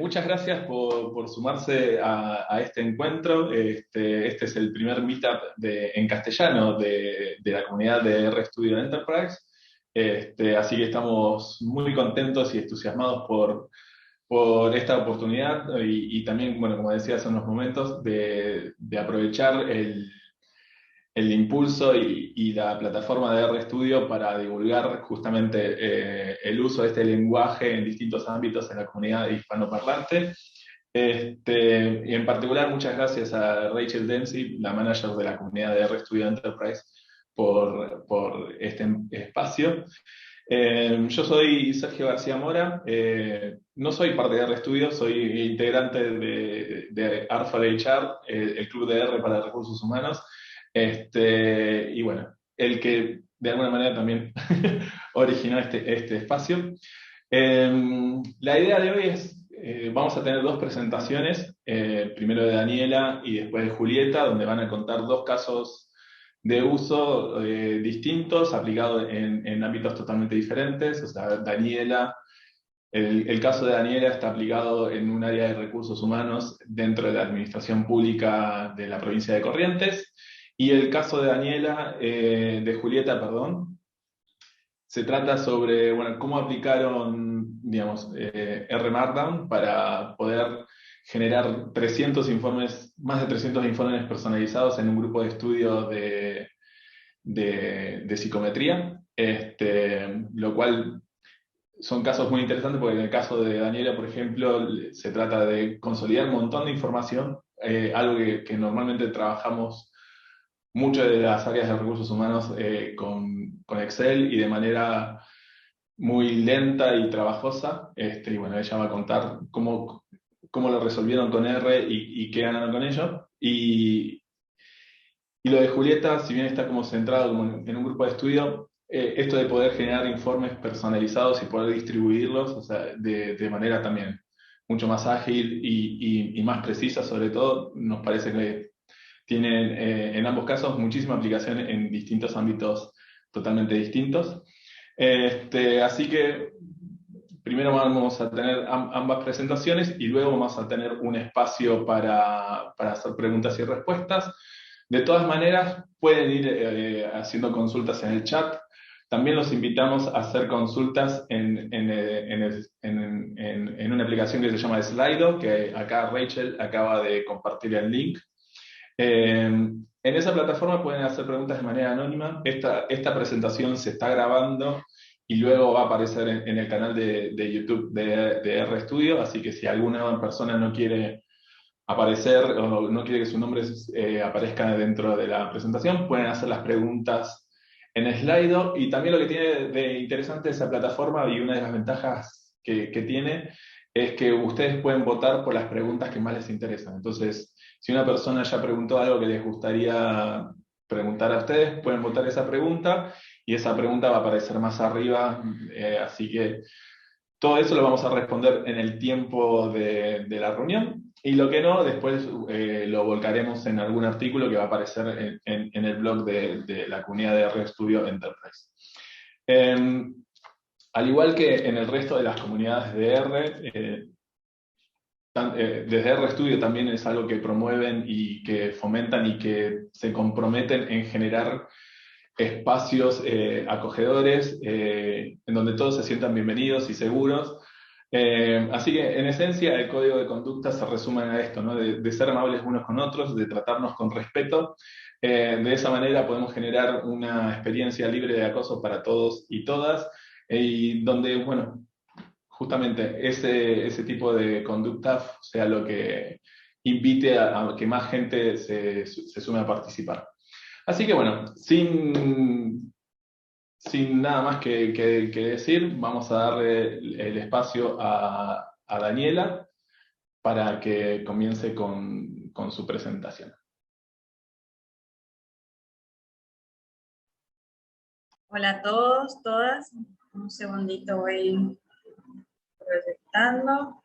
muchas gracias por sumarse a este encuentro. Este es el primer meetup en castellano de la comunidad de RStudio Enterprise. Así que estamos muy contentos y entusiasmados por esta oportunidad y también, bueno, como decía hace unos momentos, de aprovechar el impulso y la plataforma de RStudio para divulgar justamente el uso de este lenguaje en distintos ámbitos en la comunidad hispanoparlante. Y en particular, muchas gracias a Rachel Dempsey, la manager de la comunidad de RStudio Enterprise, por este espacio. Yo soy Sergio García Mora, no soy parte de RStudio, soy integrante de R4HR, el club de R para recursos humanos. Y bueno, el que de alguna manera también originó este espacio. La idea de hoy es, vamos a tener dos presentaciones, primero de Daniela y después de Julieta, donde van a contar dos casos de uso distintos, aplicados en ámbitos totalmente diferentes. O sea, Daniela, el caso de Daniela está aplicado en un área de recursos humanos dentro de la administración pública de la provincia de Corrientes. Y el caso de Daniela, de Julieta, perdón, se trata sobre, bueno, cómo aplicaron, digamos, R Markdown para poder generar 300 informes, más de 300 informes personalizados en un grupo de estudio de psicometría, lo cual son casos muy interesantes porque en el caso de Daniela, por ejemplo, se trata de consolidar un montón de información, algo que normalmente trabajamos muchas de las áreas de recursos humanos con Excel y de manera muy lenta y trabajosa. Y bueno, ella va a contar cómo lo resolvieron con R y qué ganaron con ello. Y lo de Julieta, si bien está como centrado como en un grupo de estudio, esto de poder generar informes personalizados y poder distribuirlos, o sea, de manera también mucho más ágil y más precisa, sobre todo, nos parece que tienen en ambos casos muchísima aplicación en distintos ámbitos totalmente distintos. Así que primero vamos a tener ambas presentaciones y luego vamos a tener un espacio para hacer preguntas y respuestas. De todas maneras, pueden ir haciendo consultas en el chat. También los invitamos a hacer consultas en una aplicación que se llama Slido, que acá Rachel acaba de compartir el link. En esa plataforma pueden hacer preguntas de manera anónima. Esta presentación se está grabando y luego va a aparecer en el canal de YouTube de RStudio, así que si alguna persona no quiere aparecer o no quiere que su nombre aparezca dentro de la presentación, pueden hacer las preguntas en Slido. Y también lo que tiene de interesante esa plataforma, y una de las ventajas que tiene, es que ustedes pueden votar por las preguntas que más les interesan. Entonces, si una persona ya preguntó algo que les gustaría preguntar a ustedes, pueden votar esa pregunta y esa pregunta va a aparecer más arriba. Así que todo eso lo vamos a responder en el tiempo de la reunión, y lo que no, después lo volcaremos en algún artículo que va a aparecer en el blog de la comunidad de RStudio Enterprise. Al igual que en el resto de las comunidades de R, desde RStudio también es algo que promueven y que fomentan y que se comprometen en generar espacios acogedores en donde todos se sientan bienvenidos y seguros. Así que en esencia el código de conducta se resume a esto, ¿no? De ser amables unos con otros, de tratarnos con respeto. De esa manera podemos generar una experiencia libre de acoso para todos y todas, y donde, bueno, justamente ese tipo de conducta sea lo que invite a que más gente se sume a participar. Así que bueno, sin nada más que decir, vamos a darle el espacio a Daniela para que comience con su presentación. Hola a todos, todas. Un segundito, voy proyectando.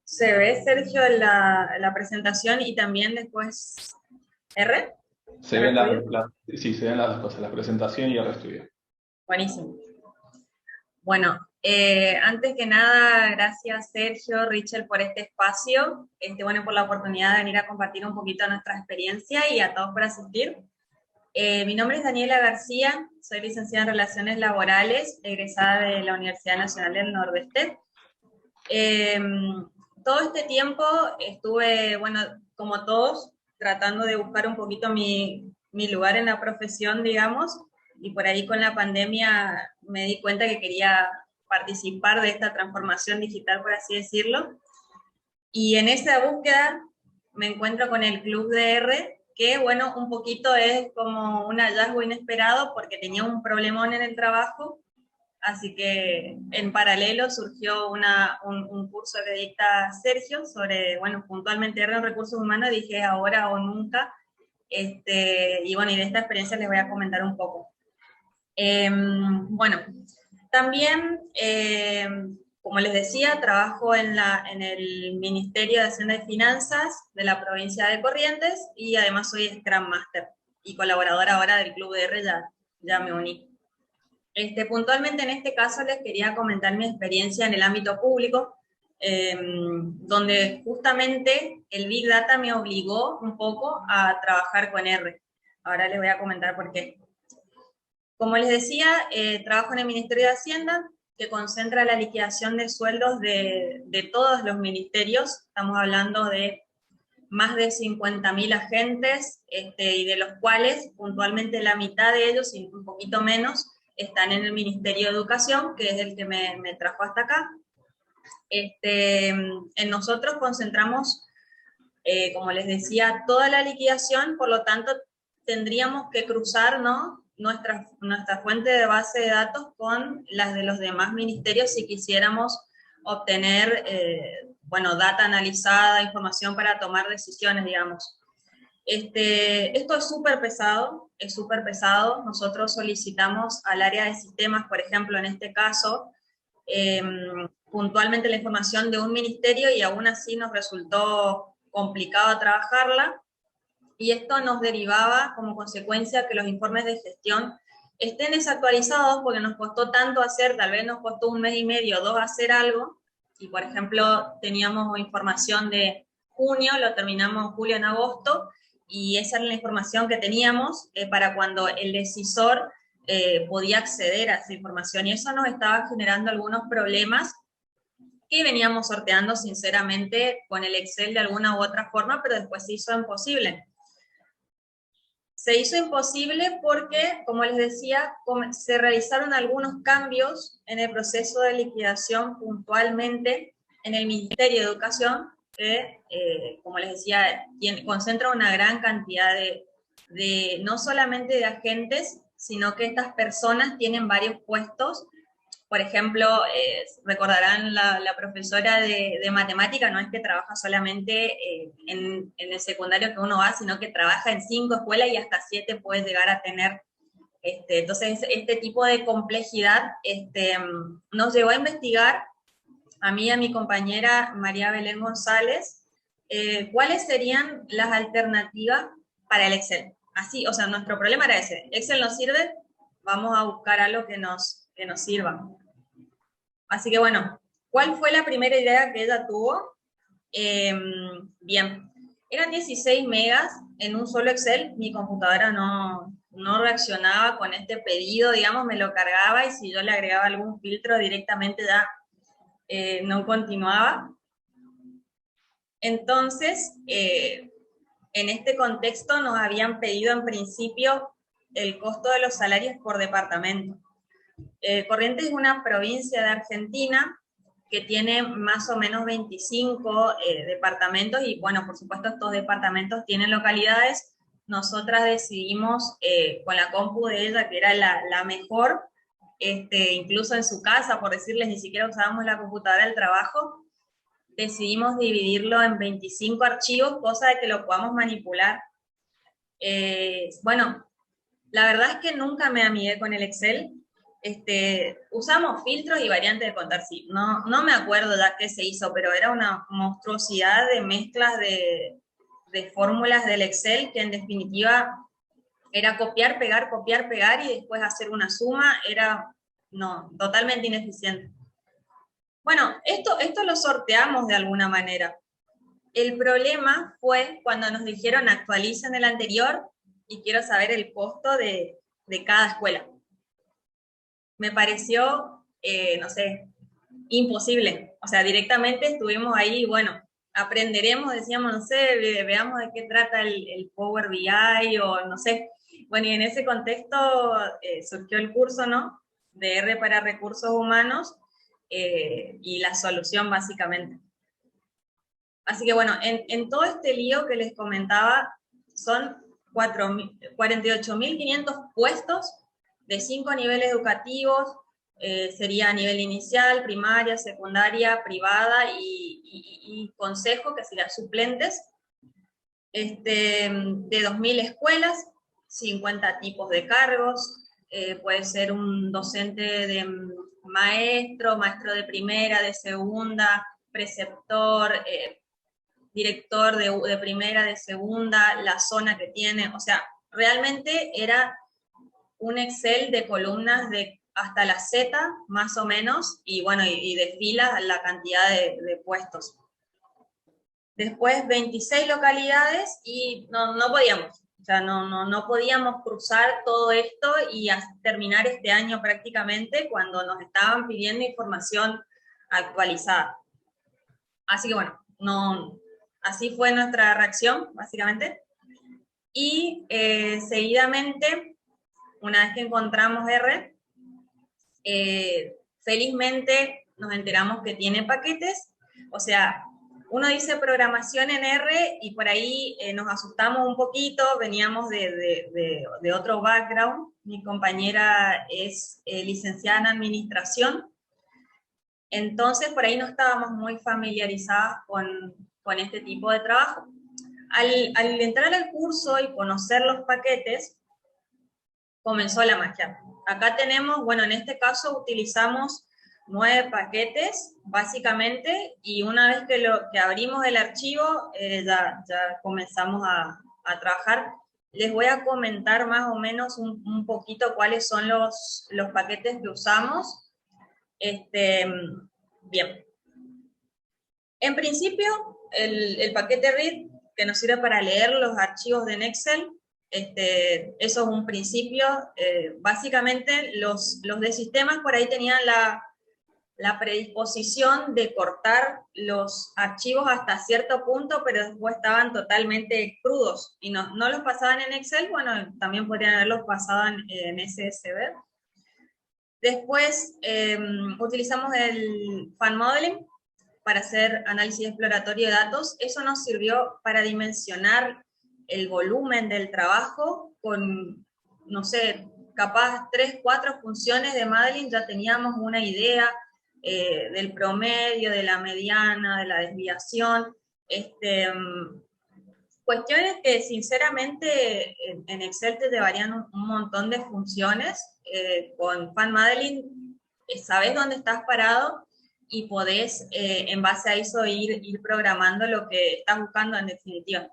¿Se ve, Sergio, la presentación y también después R? Se ven sí, se ven las dos cosas, la presentación y el RStudio. Buenísimo. Bueno, antes que nada, gracias Sergio, Richel, por este espacio, bueno, por la oportunidad de venir a compartir un poquito nuestra experiencia y a todos por asistir. Mi nombre es Daniela García, soy licenciada en Relaciones Laborales, egresada de la Universidad Nacional del Nordeste. Todo este tiempo estuve, bueno, como todos, tratando de buscar un poquito mi lugar en la profesión, digamos, y por ahí con la pandemia me di cuenta que quería participar de esta transformación digital, por así decirlo. Y en esa búsqueda me encuentro con el Club DR, que bueno, un poquito es como un hallazgo inesperado porque tenía un problemón en el trabajo, así que en paralelo surgió un curso que dicta Sergio sobre, bueno, puntualmente R en recursos humanos, dije ahora o nunca, y bueno, y de esta experiencia les voy a comentar un poco. Bueno, también, como les decía, trabajo en el Ministerio de Hacienda y Finanzas de la provincia de Corrientes y además soy Scrum Master y colaboradora ahora del Club de R, ya me uní. Puntualmente en este caso les quería comentar mi experiencia en el ámbito público, donde justamente el Big Data me obligó un poco a trabajar con R. Ahora les voy a comentar por qué. Como les decía, trabajo en el Ministerio de Hacienda, que concentra la liquidación de sueldos de todos los ministerios. Estamos hablando de más de 50.000 agentes, y de los cuales puntualmente la mitad de ellos, y un poquito menos, están en el Ministerio de Educación, que es el que me trajo hasta acá. En nosotros concentramos, como les decía, toda la liquidación, por lo tanto tendríamos que cruzar, ¿no?, nuestra fuente de base de datos con las de los demás ministerios si quisiéramos obtener, bueno, data analizada, información para tomar decisiones, digamos. Esto es súper pesado, Nosotros solicitamos al área de sistemas, por ejemplo, en este caso, puntualmente la información de un ministerio y aún así nos resultó complicado trabajarla, y esto nos derivaba como consecuencia que los informes de gestión estén desactualizados porque nos costó tanto hacer, tal vez nos costó 1 mes y medio, 2 hacer algo, y por ejemplo teníamos información de junio, lo terminamos en julio, en agosto, y esa era la información que teníamos para cuando el decisor podía acceder a esa información, y eso nos estaba generando algunos problemas que veníamos sorteando sinceramente con el Excel de alguna u otra forma, pero después se hizo imposible. Se hizo imposible porque, como les decía, se realizaron algunos cambios en el proceso de liquidación puntualmente en el Ministerio de Educación, que, como les decía, concentra una gran cantidad de no solamente de agentes, sino que estas personas tienen varios puestos. Por ejemplo, recordarán la profesora de matemática, no es que trabaja solamente en el secundario que uno va, sino que trabaja en 5 escuelas y hasta 7 puede llegar a tener. Entonces, este tipo de complejidad nos llevó a investigar, a mí y a mi compañera María Belén González, cuáles serían las alternativas para el Excel. Así, o sea, nuestro problema era ese. Excel nos sirve, vamos a buscar algo que nos sirva. Así que bueno, ¿cuál fue la primera idea que ella tuvo? Bien, eran 16 megas en un solo Excel, mi computadora no reaccionaba con este pedido, digamos, me lo cargaba y si yo le agregaba algún filtro directamente ya no continuaba. Entonces, en este contexto nos habían pedido en principio el costo de los salarios por departamento. Corrientes es una provincia de Argentina que tiene más o menos 25 departamentos y bueno, por supuesto estos departamentos tienen localidades. Nosotras decidimos con la compu de ella, que era la mejor, incluso en su casa, por decirles, ni siquiera usábamos la computadora del trabajo, decidimos dividirlo en 25 archivos, cosa de que lo podamos manipular. Bueno, la verdad es que nunca me amigué con el Excel. Usamos filtros y variantes de contar, sí. No me acuerdo ya qué se hizo, pero era una monstruosidad de mezclas de fórmulas del Excel que en definitiva era copiar, pegar y después hacer una suma. Era no, totalmente ineficiente. Bueno, esto lo sorteamos de alguna manera. El problema fue cuando nos dijeron actualicen el anterior y quiero saber el costo de cada escuela. Me pareció, no sé, imposible. O sea, directamente estuvimos ahí, bueno, aprenderemos, decíamos, no sé, veamos de qué trata el Power BI o no sé. Bueno, y en ese contexto surgió el curso, ¿no? De R para recursos humanos y la solución básicamente. Así que bueno, en todo este lío que les comentaba, son 48.500 puestos de 5 niveles educativos, sería a nivel inicial, primaria, secundaria, privada y consejo, que serían suplentes, de 2.000 escuelas, 50 tipos de cargos, puede ser un docente de maestro, maestro de primera, de segunda, preceptor, director de primera, de segunda, la zona que tiene, o sea, realmente era un Excel de columnas de hasta la Z, más o menos, y bueno, y de filas la cantidad de puestos. Después 26 localidades y no podíamos, o sea, no podíamos cruzar todo esto y terminar este año prácticamente cuando nos estaban pidiendo información actualizada. Así que bueno, así fue nuestra reacción, básicamente. Y seguidamente, una vez que encontramos R, felizmente nos enteramos que tiene paquetes. O sea, uno dice programación en R y por ahí nos asustamos un poquito, veníamos de otro background. Mi compañera es licenciada en administración, entonces por ahí no estábamos muy familiarizadas con este tipo de trabajo. Al entrar al curso y conocer los paquetes, comenzó la magia. Acá tenemos, bueno, en este caso utilizamos 9 paquetes, básicamente, y una vez que abrimos el archivo, ya comenzamos a trabajar. Les voy a comentar más o menos un poquito cuáles son los paquetes que usamos. Bien. En principio, el paquete read, que nos sirve para leer los archivos de Excel, eso es un principio. Básicamente, los de sistemas por ahí tenían la predisposición de cortar los archivos hasta cierto punto, pero después estaban totalmente crudos y no los pasaban en Excel. Bueno, también podrían haberlos pasado en SSB. Después utilizamos el Fan Modeling para hacer análisis exploratorio de datos. Eso nos sirvió para dimensionar el volumen del trabajo con, no sé, capaz 3, 4 funciones de modeling, ya teníamos una idea del promedio, de la mediana, de la desviación, cuestiones que sinceramente en Excel te llevarían un montón de funciones. Con Fan Modeling sabes dónde estás parado y podés en base a eso ir programando lo que estás buscando en definitiva.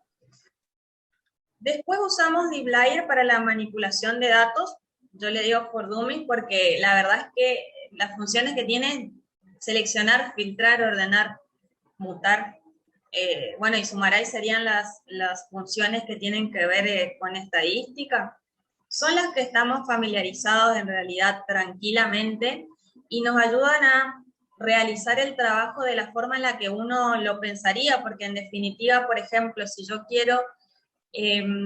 Después usamos dplyr para la manipulación de datos. Yo le digo for dummies porque la verdad es que las funciones que tiene, seleccionar, filtrar, ordenar, mutar, bueno, y sumaray serían las funciones que tienen que ver con estadística. Son las que estamos familiarizados en realidad tranquilamente y nos ayudan a realizar el trabajo de la forma en la que uno lo pensaría, porque en definitiva, por ejemplo, si yo quiero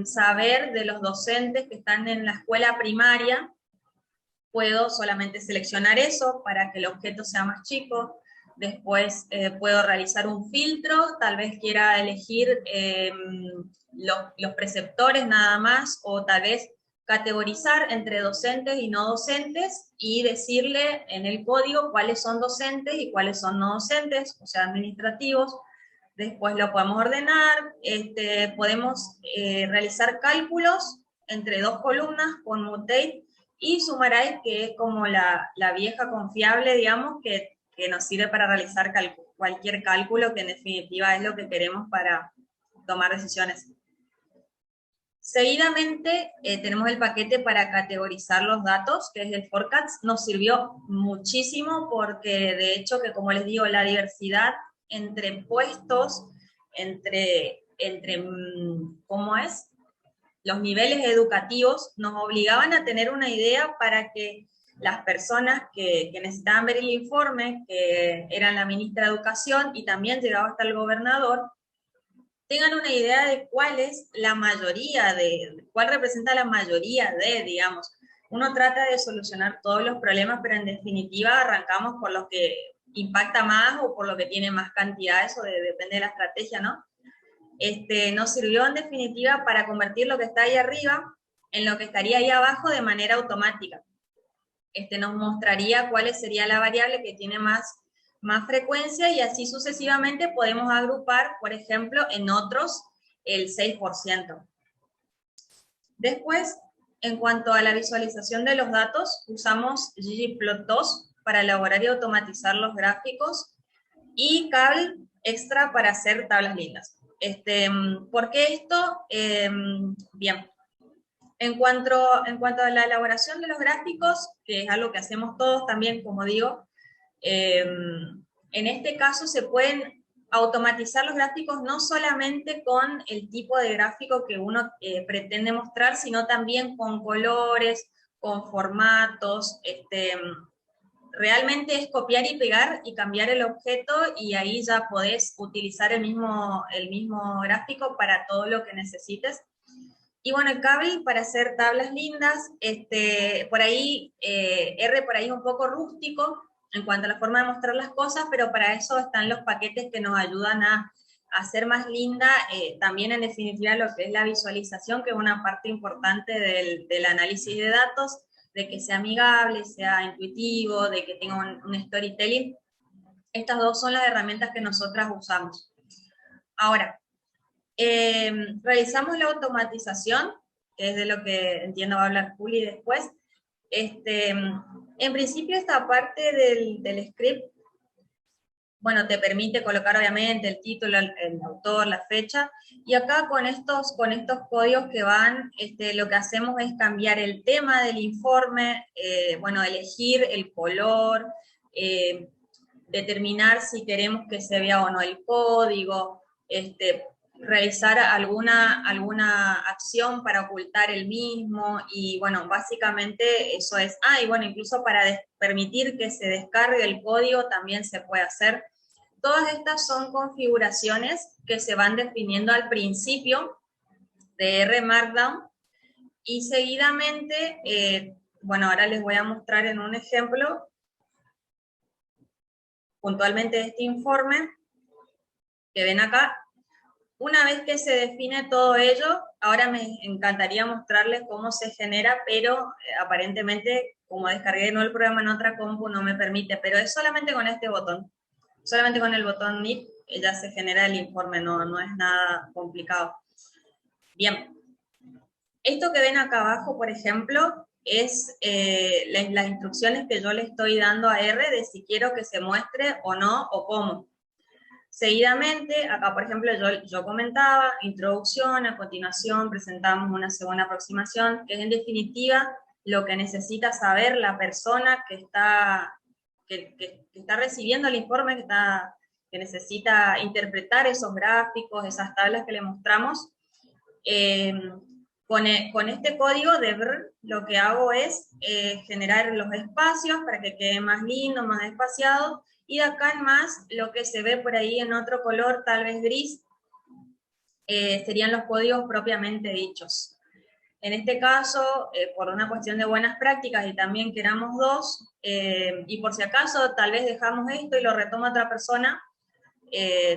saber de los docentes que están en la escuela primaria, puedo solamente seleccionar eso para que el objeto sea más chico. Después puedo realizar un filtro, tal vez quiera elegir los preceptores nada más, o tal vez categorizar entre docentes y no docentes y decirle en el código cuáles son docentes y cuáles son no docentes, o sea, administrativos. Después lo podemos ordenar, podemos realizar cálculos entre 2 columnas con mutate y sumaray, que es como la vieja confiable, digamos, que nos sirve para realizar cualquier cálculo, que en definitiva es lo que queremos para tomar decisiones. Seguidamente tenemos el paquete para categorizar los datos, que es el Forecast. Nos sirvió muchísimo porque de hecho que, como les digo, la diversidad entre puestos, ¿cómo es? Los niveles educativos nos obligaban a tener una idea para que las personas que necesitaban ver el informe, que eran la ministra de Educación y también llegaba hasta el gobernador, tengan una idea de cuál es la mayoría cuál representa la mayoría digamos. Uno trata de solucionar todos los problemas, pero en definitiva arrancamos por los que impacta más o por lo que tiene más cantidad, eso depende de la estrategia, ¿no? Nos sirvió en definitiva para convertir lo que está ahí arriba en lo que estaría ahí abajo de manera automática. Nos mostraría cuál sería la variable que tiene más frecuencia y así sucesivamente podemos agrupar, por ejemplo, en otros el 6%. Después, en cuanto a la visualización de los datos, usamos ggplot2 para elaborar y automatizar los gráficos y Cable Extra para hacer tablas lindas. ¿Por qué esto? Bien. En cuanto a la elaboración de los gráficos, que es algo que hacemos todos también, como digo, en este caso se pueden automatizar los gráficos no solamente con el tipo de gráfico que uno pretende mostrar, sino también con colores, con formatos. Realmente es copiar y pegar y cambiar el objeto y ahí ya podés utilizar el mismo gráfico para todo lo que necesites. Y bueno, el Cable para hacer tablas lindas, por ahí, R por ahí es un poco rústico en cuanto a la forma de mostrar las cosas, pero para eso están los paquetes que nos ayudan a hacer más linda, también en definitiva lo que es la visualización, que es una parte importante del análisis de datos, de que sea amigable, sea intuitivo, de que tenga un storytelling. Estas dos son las herramientas que nosotras usamos. Ahora, realizamos la automatización, que es de lo que entiendo va a hablar Juli después. En principio esta parte del script, bueno, te permite colocar obviamente el título, el autor, la fecha, y acá con estos códigos que van, lo que hacemos es cambiar el tema del informe, bueno, elegir el color, determinar si queremos que se vea o no el código, realizar alguna acción para ocultar el mismo, y bueno, básicamente eso es. Y bueno, incluso para permitir que se descargue el código también se puede hacer. Todas estas son configuraciones que se van definiendo al principio de R Markdown, y seguidamente, bueno, ahora les voy a mostrar en un ejemplo puntualmente este informe que ven acá. Una vez que se define todo ello, ahora me encantaría mostrarles cómo se genera, pero aparentemente, como descargué el programa en otra compu, no me permite, pero es solamente con este botón. Solamente con el botón NIP ya se genera el informe, no es nada complicado. Bien. Esto que ven acá abajo, por ejemplo, es las instrucciones que yo le estoy dando a R de si quiero que se muestre o no, o cómo. Seguidamente, acá por ejemplo yo comentaba, introducción, a continuación presentamos una segunda aproximación, que es en definitiva lo que necesita saber la persona que está recibiendo el informe, que necesita interpretar esos gráficos, esas tablas que le mostramos. Con este código de BR, lo que hago es generar los espacios para que quede más lindo, más espaciado, y de acá en más, lo que se ve por ahí en otro color, tal vez gris, serían los códigos propiamente dichos. En este caso, por una cuestión de buenas prácticas y también que éramos dos, y por si acaso tal vez dejamos esto y lo retoma otra persona,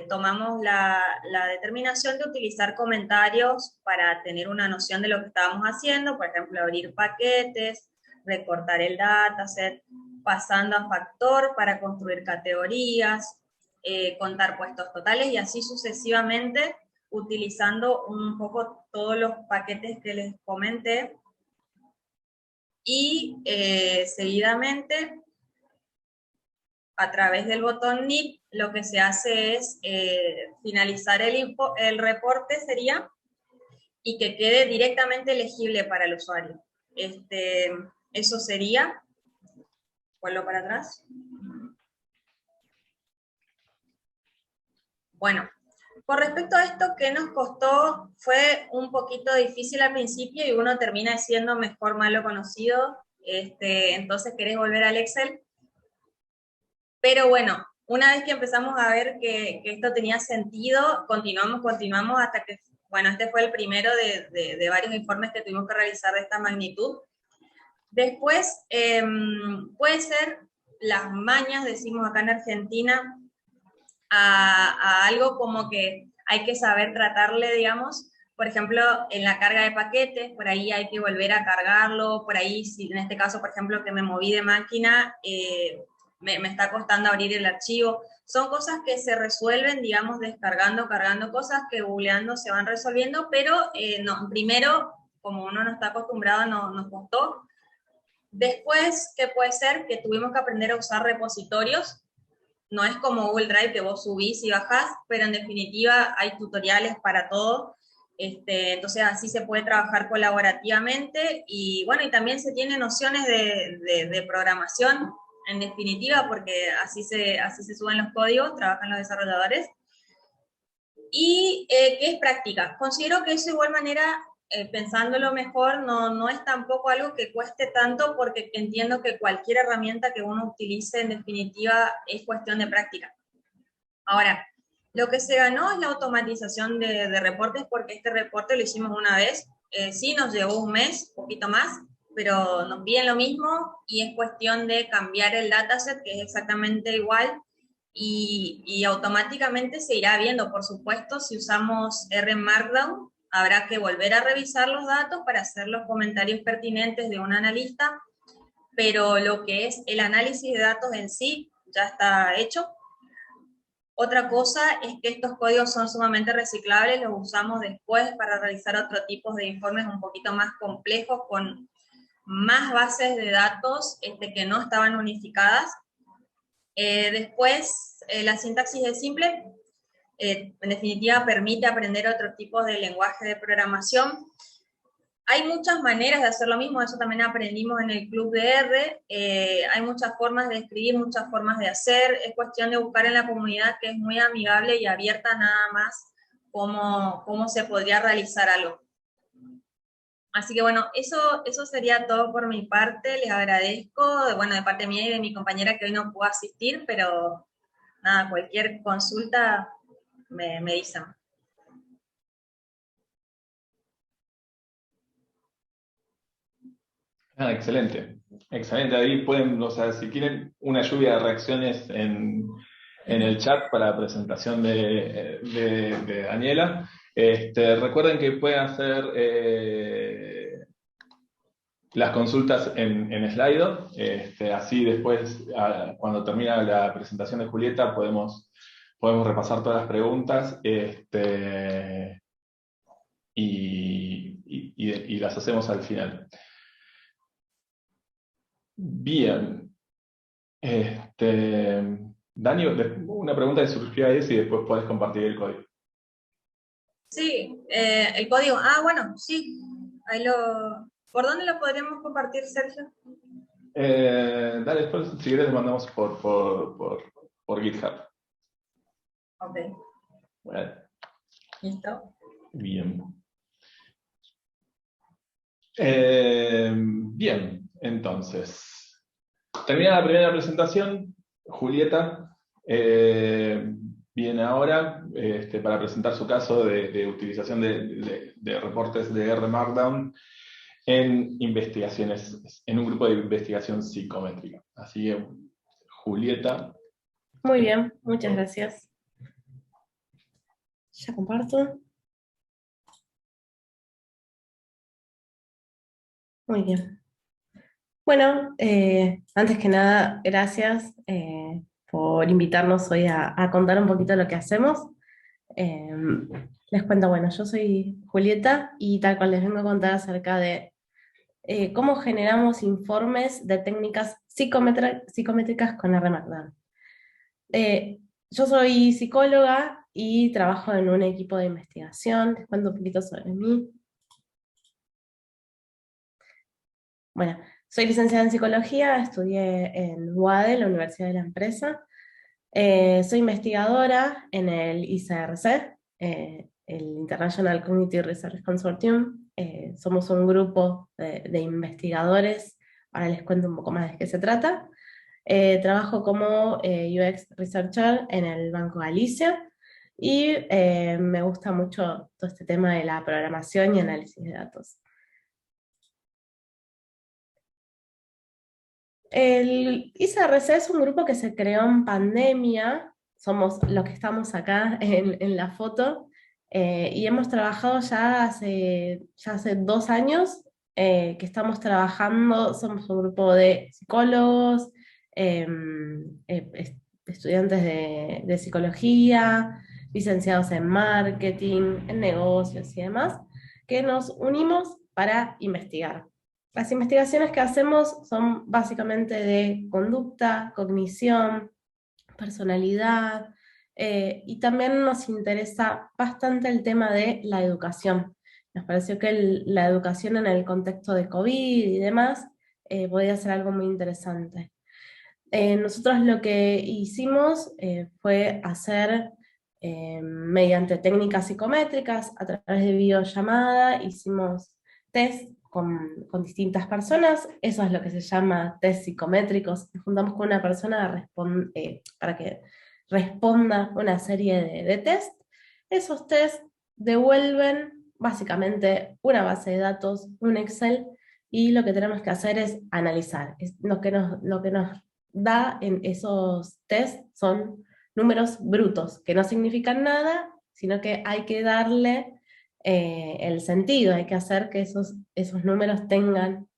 tomamos la determinación de utilizar comentarios para tener una noción de lo que estábamos haciendo, por ejemplo, abrir paquetes, recortar el dataset, pasando a factor para construir categorías, contar puestos totales y así sucesivamente, utilizando un poco todos los paquetes que les comenté. Y seguidamente, a través del botón NIP, lo que se hace es finalizar el reporte, sería, y que quede directamente legible para el usuario. Eso sería, vuelvo para atrás. Bueno, con respecto a esto, ¿qué nos costó? Fue un poquito difícil al principio y uno termina siendo mejor malo conocido, entonces querés volver al Excel. Pero bueno, una vez que empezamos a ver que esto tenía sentido, continuamos hasta que, bueno, este fue el primero de varios informes que tuvimos que realizar de esta magnitud. Después, puede ser las mañas, decimos acá en Argentina, a algo como que hay que saber tratarle, digamos, por ejemplo, en la carga de paquetes, por ahí hay que volver a cargarlo, por ahí, si en este caso, por ejemplo, que me moví de máquina, me está costando abrir el archivo. Son cosas que se resuelven, digamos, descargando, cargando cosas que googleando se van resolviendo, pero no, primero, como uno no está acostumbrado, nos costó. Después, ¿qué puede ser? Que tuvimos que aprender a usar repositorios. No es como Google Drive que vos subís y bajás, pero en definitiva hay tutoriales para todo. Entonces así se puede trabajar colaborativamente y bueno, y también se tiene nociones de programación, en definitiva, porque así se suben los códigos, trabajan los desarrolladores. ¿Y qué es práctica? Considero que eso de igual manera, pensándolo mejor, no es tampoco algo que cueste tanto porque entiendo que cualquier herramienta que uno utilice en definitiva es cuestión de práctica. Ahora, lo que se ganó es la automatización de reportes porque este reporte lo hicimos una vez, sí nos llevó un mes, un poquito más, pero nos piden lo mismo y es cuestión de cambiar el dataset que es exactamente igual y automáticamente se irá viendo, por supuesto, si usamos R Markdown, habrá que volver a revisar los datos para hacer los comentarios pertinentes de un analista, pero lo que es el análisis de datos en sí ya está hecho. Otra cosa es que estos códigos son sumamente reciclables, los usamos después para realizar otro tipo de informes un poquito más complejos, con más bases de datos que no estaban unificadas. Después, la sintaxis es simple, en definitiva permite aprender otros tipos de lenguaje de programación. Hay muchas maneras de hacer lo mismo, eso también aprendimos en el Club de R, hay muchas formas de escribir, muchas formas de hacer, es cuestión de buscar en la comunidad que es muy amigable y abierta nada más cómo se podría realizar algo. Así que bueno, eso sería todo por mi parte, les agradezco, bueno, de parte mía y de mi compañera que hoy no pudo asistir, pero nada, cualquier consulta me dicen. Ah, excelente, excelente. Ahí pueden, o sea, si quieren una lluvia de reacciones en el chat para la presentación de Daniela. Recuerden que pueden hacer las consultas en Slido. Así después, cuando termina la presentación de Julieta, podemos repasar todas las preguntas y las hacemos al final. Bien. Dani, una pregunta que surgió ahí, si después podés compartir el código. Sí, el código. Ah, bueno, sí. Ahí ¿Por dónde lo podríamos compartir, Sergio? Dale, después, si querés, le mandamos por GitHub. Ok. Bueno, Listo. bien. Bien, entonces. Termina la primera presentación. Julieta viene ahora para presentar su caso de utilización de reportes de R Markdown en investigaciones, en un grupo de investigación psicométrica. Así que, Julieta. Muy bien, muchas gracias. Ya comparto. Muy bien. Bueno, antes que nada, gracias por invitarnos hoy a contar un poquito lo que hacemos. Eh, Les cuento, bueno, yo soy Julieta y tal cual les vengo a contar acerca de cómo generamos informes de técnicas psicométricas con R Markdown. Yo soy psicóloga y trabajo en un equipo de investigación. Les cuento un poquito sobre mí. Bueno, soy licenciada en psicología, estudié en UADE, la Universidad de la Empresa. Soy investigadora en el ICRC, el International Community Research Consortium. Somos un grupo de investigadores, ahora les cuento un poco más de qué se trata. Trabajo como UX Researcher en el Banco Galicia y me gusta mucho todo este tema de la programación y análisis de datos. El ICRC es un grupo que se creó en pandemia, somos los que estamos acá en la foto, y hemos trabajado ya hace 2 años que estamos trabajando, somos un grupo de psicólogos, estudiantes de psicología, licenciados en marketing, en negocios y demás, que nos unimos para investigar. Las investigaciones que hacemos son básicamente de conducta, cognición, personalidad, y también nos interesa bastante el tema de la educación. Nos pareció que la educación en el contexto de COVID y demás podía ser algo muy interesante. Nosotros lo que hicimos fue hacer, mediante técnicas psicométricas, a través de videollamada, hicimos test con distintas personas. Eso es lo que se llama test psicométricos. Nos juntamos con una persona para que responda una serie de test. Esos test devuelven básicamente una base de datos, un Excel, y lo que tenemos que hacer es analizar. Lo que nos da en esos test son números brutos, que no significan nada, sino que hay que darle el sentido, hay que hacer que esos números tengan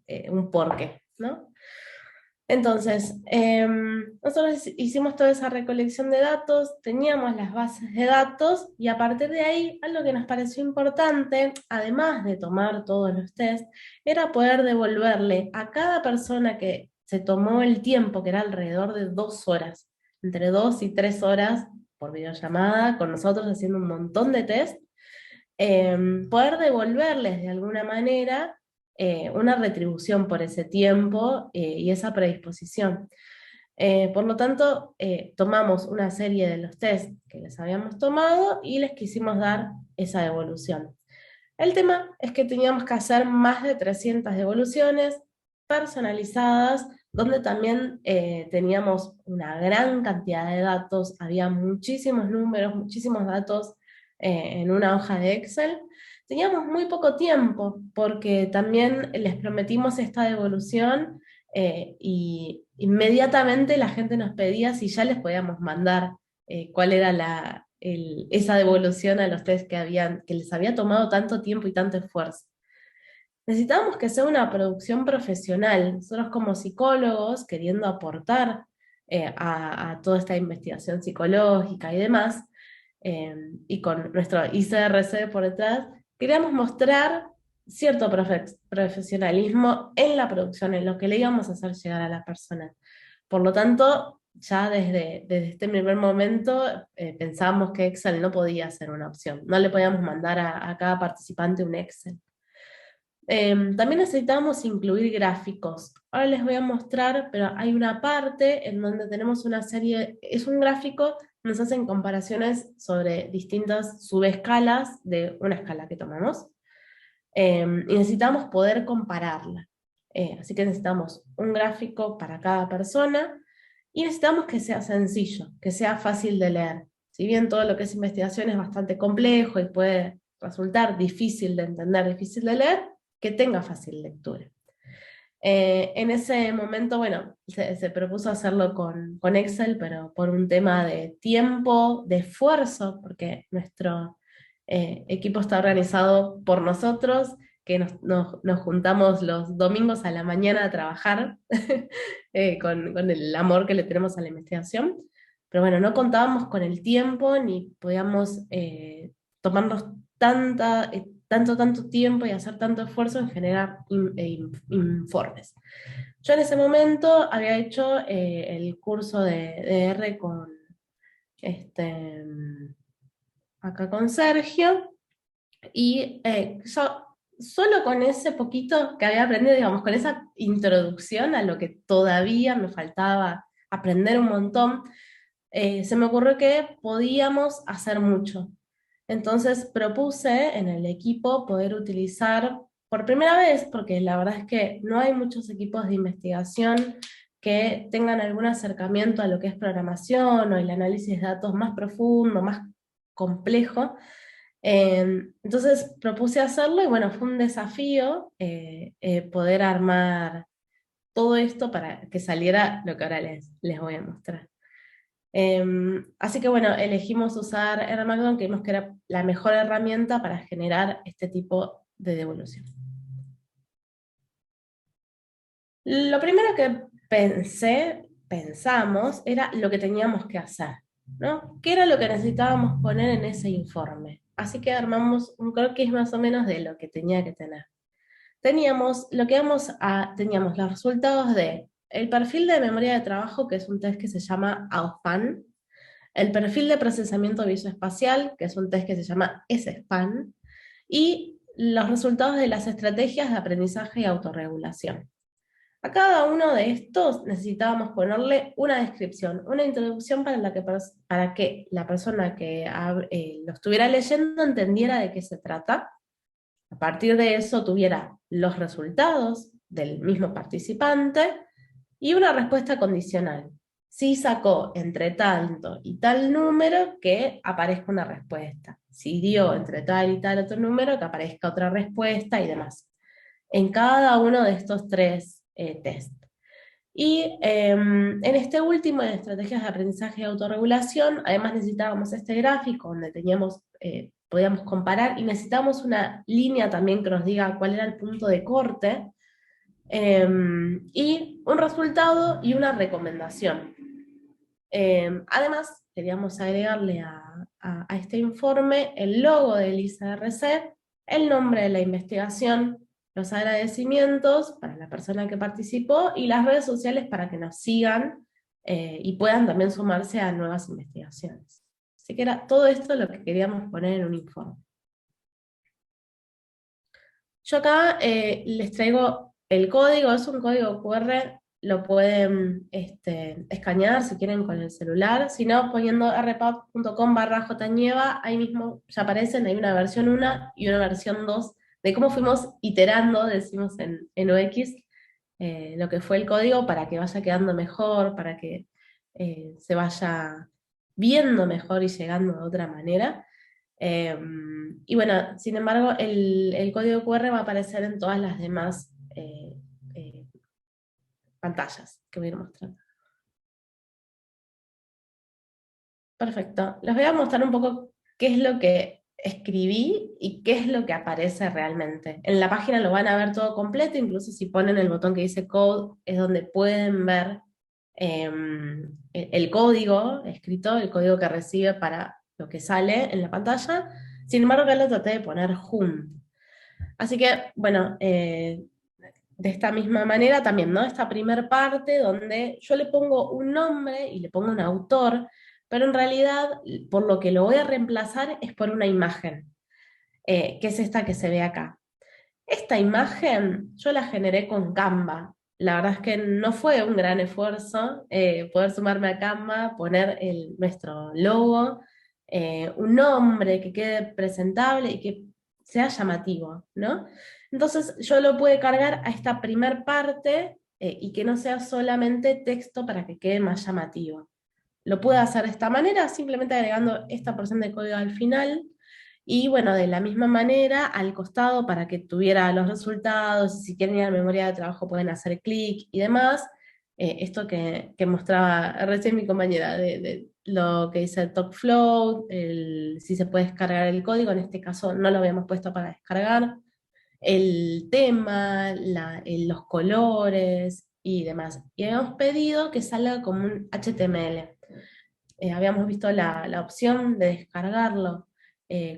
eh, un porqué, ¿no? Entonces, nosotros hicimos toda esa recolección de datos, teníamos las bases de datos, y a partir de ahí, algo que nos pareció importante, además de tomar todos los tests, era poder devolverle a cada persona que se tomó el tiempo, que era alrededor de 2 horas, entre 2 y 3 horas por videollamada, con nosotros haciendo un montón de test, poder devolverles de alguna manera una retribución por ese tiempo y esa predisposición. Por lo tanto, tomamos una serie de los test que les habíamos tomado y les quisimos dar esa devolución. El tema es que teníamos que hacer más de 300 devoluciones personalizadas, donde también teníamos una gran cantidad de datos, había muchísimos números, muchísimos datos en una hoja de Excel. Teníamos muy poco tiempo, porque también les prometimos esta devolución y inmediatamente la gente nos pedía si ya les podíamos mandar cuál era esa devolución a los test que les había tomado tanto tiempo y tanto esfuerzo. Necesitábamos que sea una producción profesional. Nosotros como psicólogos, queriendo aportar a toda esta investigación psicológica y demás, y con nuestro ICRC por detrás, queríamos mostrar cierto profesionalismo en la producción, en lo que le íbamos a hacer llegar a la persona. Por lo tanto, ya desde este primer momento pensábamos que Excel no podía ser una opción. No le podíamos mandar a cada participante un Excel. También necesitábamos incluir gráficos. Ahora les voy a mostrar, pero hay una parte en donde tenemos una serie, es un gráfico, nos hacen comparaciones sobre distintas subescalas de una escala que tomamos. Y necesitamos poder compararla. Así que necesitamos un gráfico para cada persona y necesitamos que sea sencillo, que sea fácil de leer. Si bien todo lo que es investigación es bastante complejo y puede resultar difícil de entender, difícil de leer, que tenga fácil lectura. En ese momento, bueno, se propuso hacerlo con Excel, pero por un tema de tiempo, de esfuerzo, porque nuestro equipo está organizado por nosotros, que nos juntamos los domingos a la mañana a trabajar con el amor que le tenemos a la investigación. Pero bueno, no contábamos con el tiempo ni podíamos tomarnos tanto tiempo y hacer tanto esfuerzo en generar informes. Yo en ese momento había hecho el curso de R acá con Sergio, y yo solo con ese poquito que había aprendido, digamos, con esa introducción a lo que todavía me faltaba aprender un montón, se me ocurrió que podíamos hacer mucho. Entonces propuse en el equipo poder utilizar por primera vez, porque la verdad es que no hay muchos equipos de investigación que tengan algún acercamiento a lo que es programación o el análisis de datos más profundo, más complejo. Entonces propuse hacerlo y bueno, fue un desafío poder armar todo esto para que saliera lo que ahora les voy a mostrar. Así que bueno, elegimos usar RMagnum, que vimos que era la mejor herramienta para generar este tipo de devolución. Lo primero que pensamos, era lo que teníamos que hacer, ¿no? ¿Qué era lo que necesitábamos poner en ese informe? Así que armamos un croquis más o menos de lo que tenía que tener. Teníamos los resultados de el perfil de memoria de trabajo, que es un test que se llama AUSPAN, el perfil de procesamiento visoespacial, que es un test que se llama SSPAN, y los resultados de las estrategias de aprendizaje y autorregulación. A cada uno de estos necesitábamos ponerle una descripción, una introducción para que la persona que lo estuviera leyendo entendiera de qué se trata. A partir de eso tuviera los resultados del mismo participante y una respuesta condicional. Si sacó entre tanto y tal número, que aparezca una respuesta. Si dio entre tal y tal otro número, que aparezca otra respuesta y demás. En cada uno de estos tres test. Y en este último, en estrategias de aprendizaje y autorregulación, además necesitábamos este gráfico donde podíamos comparar, y necesitábamos una línea también que nos diga cuál era el punto de corte, y un resultado y una recomendación. Además, queríamos agregarle a este informe el logo del ICRC, el nombre de la investigación, los agradecimientos para la persona que participó y las redes sociales para que nos sigan y puedan también sumarse a nuevas investigaciones. Así que era todo esto lo que queríamos poner en un informe. Yo acá les traigo el código, es un código QR, lo pueden escanear si quieren con el celular, si no poniendo rpub.com/jnieva, ahí mismo ya aparecen, hay una versión 1 y una versión 2 de cómo fuimos iterando, decimos en UX, lo que fue el código para que vaya quedando mejor, para que se vaya viendo mejor y llegando de otra manera. Y bueno, sin embargo, el código QR va a aparecer en todas las demás pantallas que voy a ir mostrando. Perfecto. Les voy a mostrar un poco qué es lo que escribí y qué es lo que aparece realmente. En la página lo van a ver todo completo, incluso si ponen el botón que dice Code, es donde pueden ver el código escrito, el código que recibe para lo que sale en la pantalla. Sin embargo, acá lo traté de poner junto. Así que, bueno, de esta misma manera también, ¿no? Esta primer parte donde yo le pongo un nombre y le pongo un autor, pero en realidad por lo que lo voy a reemplazar es por una imagen, que es esta que se ve acá. Esta imagen yo la generé con Canva. La verdad es que no fue un gran esfuerzo poder sumarme a Canva, poner nuestro logo, un nombre que quede presentable y que sea llamativo, ¿no? Entonces yo lo pude cargar a esta primer parte y que no sea solamente texto para que quede más llamativo. Lo pude hacer de esta manera, simplemente agregando esta porción de código al final, y bueno, de la misma manera, al costado para que tuviera los resultados, si quieren ir a la memoria de trabajo pueden hacer clic y demás. Esto que mostraba recién mi compañera, de lo que dice el TalkFlow, si se puede descargar el código, en este caso no lo habíamos puesto para descargar, el tema, los colores y demás. Y habíamos pedido que salga como un HTML. Habíamos visto la opción de descargarlo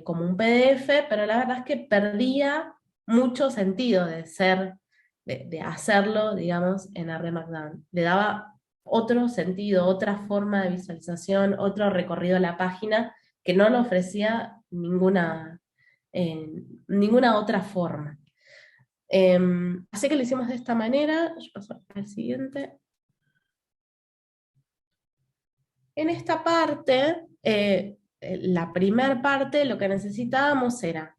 como un PDF, pero la verdad es que perdía mucho sentido de hacerlo, digamos, en RMagnum. Le daba otro sentido, otra forma de visualización, otro recorrido a la página que no lo ofrecía ninguna otra forma. Así que lo hicimos de esta manera. Yo paso al siguiente. En esta parte, la primera parte, lo que necesitábamos era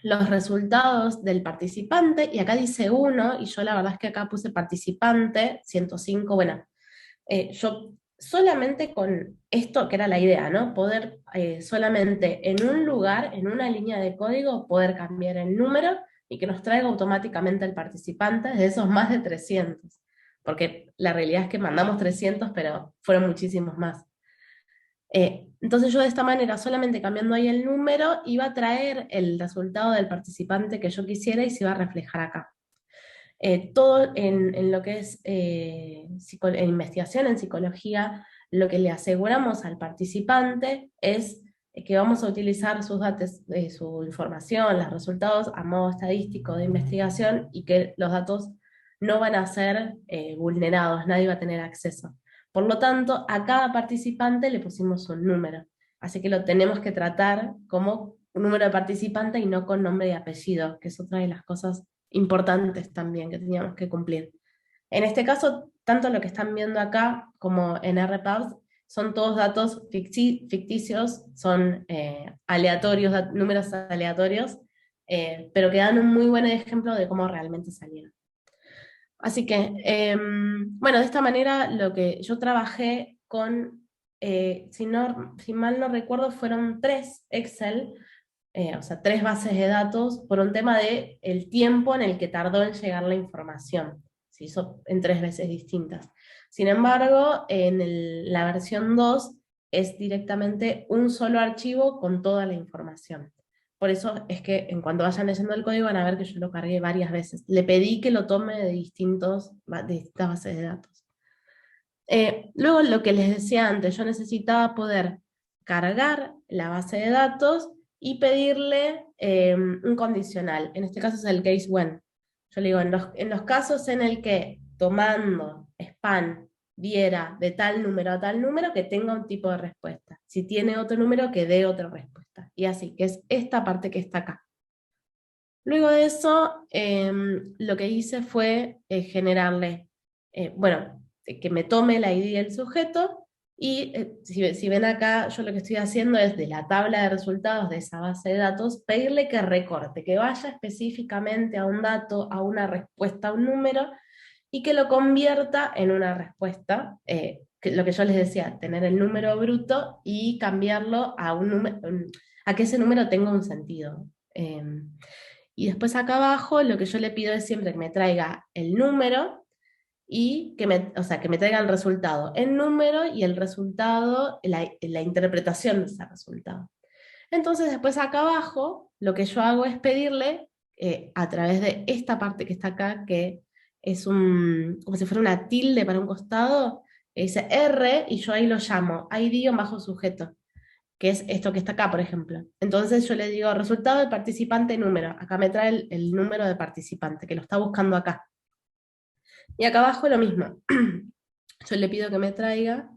los resultados del participante, y acá dice 1, y yo la verdad es que acá puse participante, 105, bueno, yo solamente con esto, que era la idea, ¿no? Poder solamente en un lugar, en una línea de código, poder cambiar el número y que nos traiga automáticamente el participante de esos más de 300, porque la realidad es que mandamos 300, pero fueron muchísimos más. Entonces yo de esta manera, solamente cambiando ahí el número, iba a traer el resultado del participante que yo quisiera y se iba a reflejar acá. Todo en lo que es en investigación, en psicología, lo que le aseguramos al participante es que vamos a utilizar sus datos, su información, los resultados a modo estadístico de investigación, y que los datos no van a ser vulnerados, nadie va a tener acceso. Por lo tanto, a cada participante le pusimos un número, así que lo tenemos que tratar como un número de participante y no con nombre y apellido, que es otra de las cosas importantes también que teníamos que cumplir. En este caso, tanto lo que están viendo acá como en RPABS son todos datos ficticios, son aleatorios, números aleatorios, pero que dan un muy buen ejemplo de cómo realmente salieron. Así que, bueno, de esta manera lo que yo trabajé con, si mal no recuerdo, fueron 3 Excel, o sea, 3 bases de datos, por un tema de el tiempo en el que tardó en llegar la información. Se hizo en 3 veces distintas. Sin embargo, en la versión 2 es directamente un solo archivo con toda la información. Por eso es que en cuanto vayan leyendo el código van a ver que yo lo cargué varias veces. Le pedí que lo tome de distintas bases de datos. Luego, lo que les decía antes, yo necesitaba poder cargar la base de datos y pedirle un condicional. En este caso es el case when. Yo le digo, en los casos en el que tomando span diera de tal número a tal número, que tenga un tipo de respuesta. Si tiene otro número, que dé otra respuesta. Y así, que es esta parte que está acá. Luego de eso, lo que hice fue generarle, bueno, que me tome la ID del sujeto, y si ven acá, yo lo que estoy haciendo es de la tabla de resultados de esa base de datos, pedirle que recorte, que vaya específicamente a un dato, a una respuesta, a un número, y que lo convierta en una respuesta, lo que yo les decía, tener el número bruto y cambiarlo a a que ese número tenga un sentido. Y después acá abajo lo que yo le pido es siempre que me traiga el número y o sea, que me traiga el resultado en número y el resultado, la interpretación de ese resultado. Entonces después acá abajo lo que yo hago es pedirle a través de esta parte que está acá, que es como si fuera una tilde para un costado, dice R, y yo ahí lo llamo ID-sujeto, que es esto que está acá, por ejemplo. Entonces yo le digo, resultado del participante número, acá me trae el número de participante, que lo está buscando acá. Y acá abajo lo mismo, yo le pido que me traiga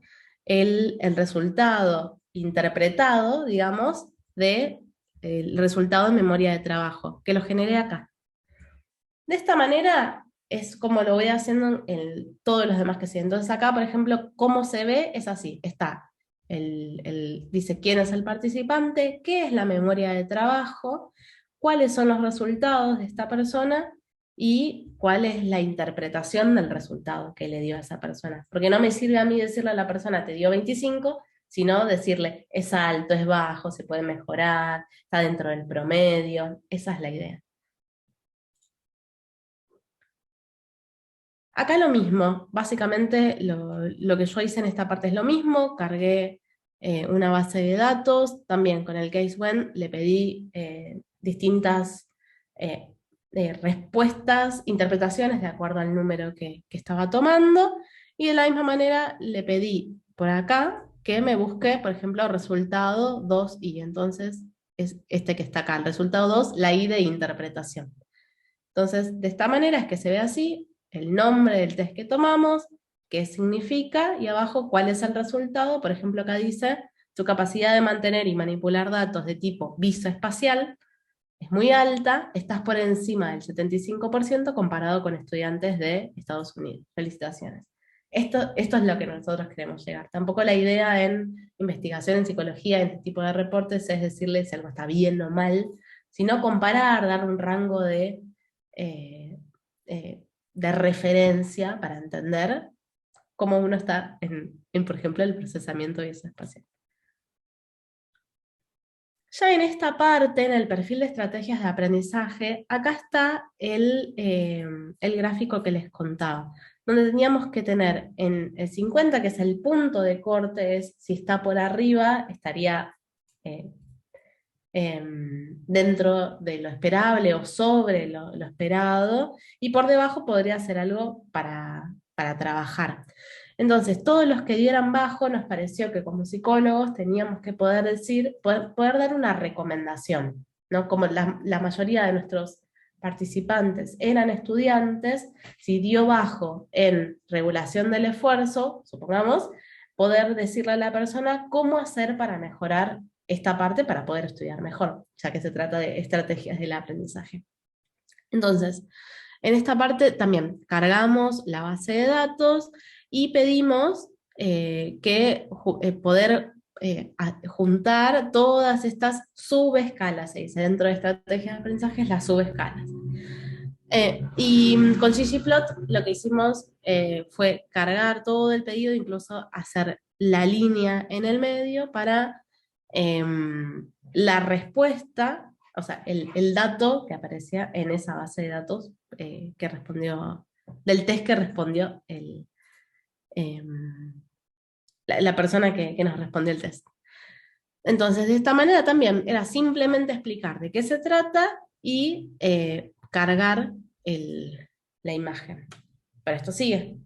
el resultado interpretado, digamos, del resultado en memoria de trabajo, que lo generé acá. De esta manera es como lo voy haciendo en todos los demás que siguen. Entonces acá, por ejemplo, cómo se ve es así, está dice quién es el participante, qué es la memoria de trabajo, cuáles son los resultados de esta persona y cuál es la interpretación del resultado que le dio a esa persona. Porque no me sirve a mí decirle a la persona te dio 25, sino decirle es alto, es bajo, se puede mejorar, está dentro del promedio. Esa es la idea. Acá lo mismo, básicamente lo que yo hice en esta parte es lo mismo, cargué una base de datos, también con el case when le pedí distintas respuestas, interpretaciones de acuerdo al número que estaba tomando, y de la misma manera le pedí por acá que me busque, por ejemplo, resultado 2i, entonces es este que está acá, el resultado 2, la i de interpretación. Entonces, de esta manera es que se ve así, el nombre del test que tomamos, qué significa, y abajo cuál es el resultado. Por ejemplo, acá dice su capacidad de mantener y manipular datos de tipo visoespacial, es muy alta, estás por encima del 75% comparado con estudiantes de Estados Unidos. Felicitaciones. Esto es lo que nosotros queremos llegar. Tampoco la idea en investigación en psicología, en este tipo de reportes, es decirles si algo está bien o mal, sino comparar, dar un rango eh, de referencia para entender cómo uno está por ejemplo, el procesamiento visoespacial. Ya en esta parte, en el perfil de estrategias de aprendizaje, acá está el gráfico que les contaba, donde teníamos que tener en el 50, que es el punto de corte, es si está por arriba, estaría dentro de lo esperable o sobre lo esperado, y por debajo podría ser algo para trabajar. Entonces, todos los que dieran bajo, nos pareció que como psicólogos teníamos que poder poder dar una recomendación, ¿no? Como la mayoría de nuestros participantes eran estudiantes, si dio bajo en regulación del esfuerzo, supongamos, poder decirle a la persona cómo hacer para mejorar esta parte para poder estudiar mejor, ya que se trata de estrategias del aprendizaje. Entonces, en esta parte también cargamos la base de datos y pedimos poder juntar todas estas subescalas, se dice dentro de estrategias de aprendizaje, las subescalas. Y con ggplot lo que hicimos fue cargar todo el pedido, incluso hacer la línea en el medio para la respuesta, o sea, el dato que aparecía en esa base de datos que respondió, del test que respondió la persona que nos respondió el test. Entonces, de esta manera también era simplemente explicar de qué se trata y cargar la imagen. Pero esto sigue.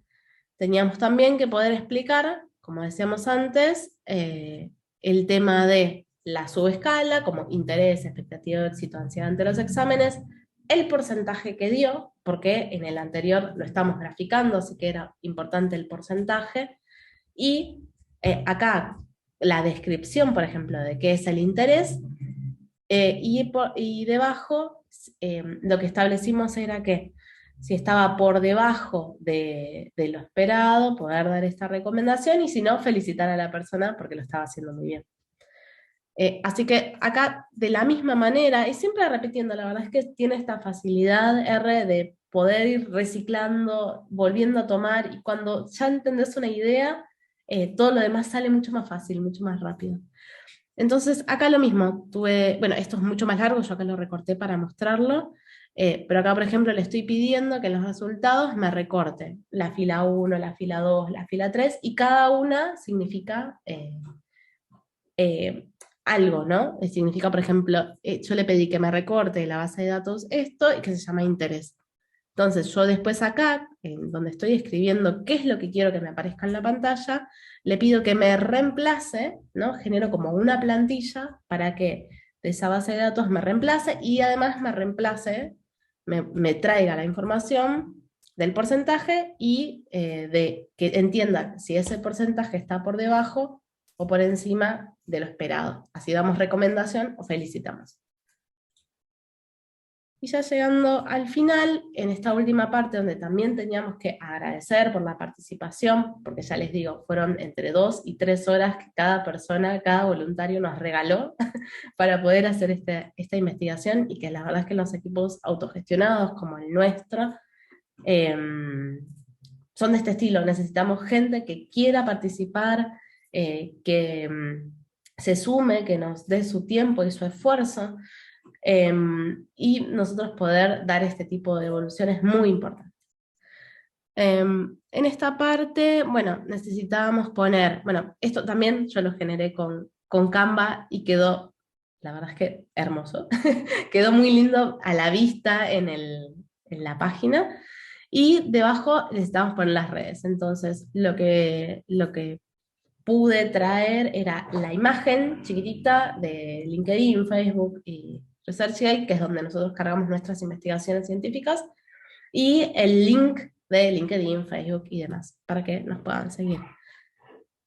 Teníamos también que poder explicar, como decíamos antes, el tema de la subescala, como interés, expectativa de éxito, ansiedad ante los exámenes, el porcentaje que dio, porque en el anterior lo estamos graficando, así que era importante el porcentaje, y acá la descripción, por ejemplo, de qué es el interés, y debajo lo que establecimos era que si estaba por debajo de lo esperado, poder dar esta recomendación, y si no, felicitar a la persona porque lo estaba haciendo muy bien. Así que acá, de la misma manera, y siempre repitiendo, la verdad es que tiene esta facilidad R de poder ir reciclando, volviendo a tomar, y cuando ya entendés una idea, todo lo demás sale mucho más fácil, mucho más rápido. Entonces, acá lo mismo, bueno, esto es mucho más largo, yo acá lo recorté para mostrarlo, pero acá, por ejemplo, le estoy pidiendo que en los resultados me recorte la fila 1, la fila 2, la fila 3, y cada una significa algo, ¿no? Significa, por ejemplo, yo le pedí que me recorte la base de datos esto, y que se llama interés. Entonces, yo después acá, en donde estoy escribiendo qué es lo que quiero que me aparezca en la pantalla, le pido que me reemplace, ¿no? Genero como una plantilla para que de esa base de datos me reemplace, y además me reemplace, me traiga la información del porcentaje, y de que entienda si ese porcentaje está por debajo o por encima de lo esperado. Así damos recomendación o felicitamos. Y ya llegando al final, en esta última parte donde también teníamos que agradecer por la participación, porque ya les digo, fueron entre 2 y 3 horas que cada persona, cada voluntario nos regaló para poder hacer esta investigación, y que la verdad es que los equipos autogestionados como el nuestro son de este estilo. Necesitamos gente que quiera participar, que se sume, que nos dé su tiempo y su esfuerzo, y nosotros poder dar este tipo de evoluciones muy importantes. En esta parte, bueno, necesitábamos poner, bueno, esto también yo lo generé con Canva, y quedó, la verdad es que hermoso, quedó muy lindo a la vista en la página, y debajo necesitábamos poner las redes. Entonces, lo que pude traer era la imagen chiquitita de LinkedIn, Facebook y ResearchGate, que es donde nosotros cargamos nuestras investigaciones científicas, y el link de LinkedIn, Facebook y demás, para que nos puedan seguir.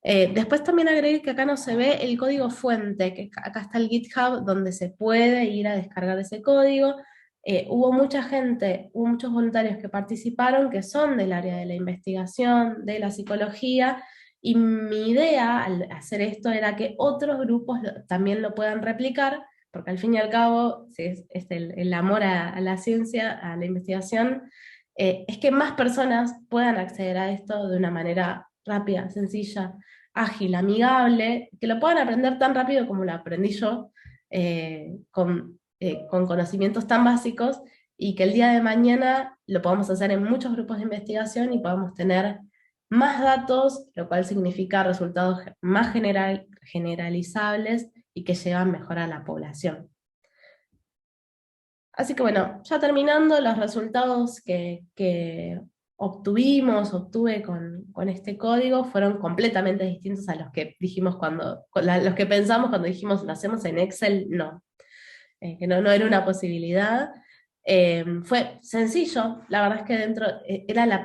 Después también agregué que acá no se ve el código fuente, que acá está el GitHub donde se puede ir a descargar ese código. Hubo mucha gente, hubo muchos voluntarios que participaron, que son del área de la investigación, de la psicología, y mi idea al hacer esto era que otros grupos también lo puedan replicar, porque al fin y al cabo, si es el amor a la ciencia, a la investigación, es que más personas puedan acceder a esto de una manera rápida, sencilla, ágil, amigable, que lo puedan aprender tan rápido como lo aprendí yo, con conocimientos tan básicos, y que el día de mañana lo podamos hacer en muchos grupos de investigación y podamos tener más datos, lo cual significa resultados más generalizables y que llegan mejor a la población. Así que bueno, ya terminando, los resultados que obtuve con este código fueron completamente distintos a los que dijimos los que pensamos cuando dijimos lo hacemos en Excel, no. Que no era una posibilidad. Fue sencillo, la verdad es que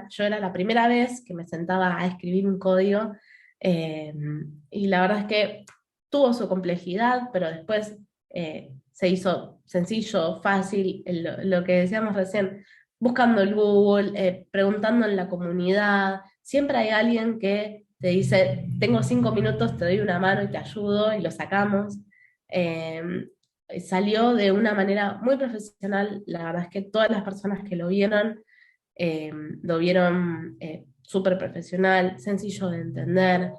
yo era la primera vez que me sentaba a escribir un código, y la verdad es que tuvo su complejidad, pero después se hizo sencillo, fácil, lo que decíamos recién, buscando el Google, preguntando en la comunidad, siempre hay alguien que te dice, tengo 5 minutos, te doy una mano y te ayudo, y lo sacamos. Salió de una manera muy profesional, la verdad es que todas las personas que lo vieron súper profesional, sencillo de entender,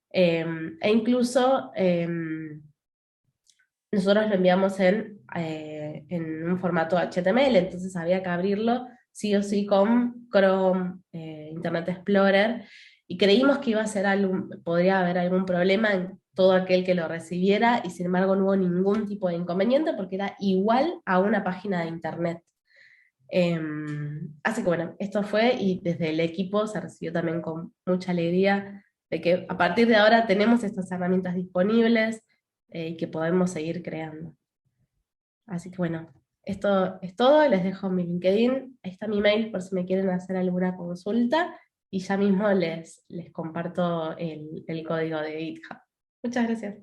e incluso nosotros lo enviamos en un formato HTML, entonces había que abrirlo sí o sí con Chrome, Internet Explorer, y creímos que podría haber algún problema en todo aquel que lo recibiera, y sin embargo no hubo ningún tipo de inconveniente porque era igual a una página de Internet. Así que bueno, esto fue, y desde el equipo se recibió también con mucha alegría de que a partir de ahora tenemos estas herramientas disponibles, y que podemos seguir creando. Así que bueno, esto es todo, les dejo mi LinkedIn, ahí está mi mail por si me quieren hacer alguna consulta, y ya mismo les comparto el código de GitHub. Muchas gracias.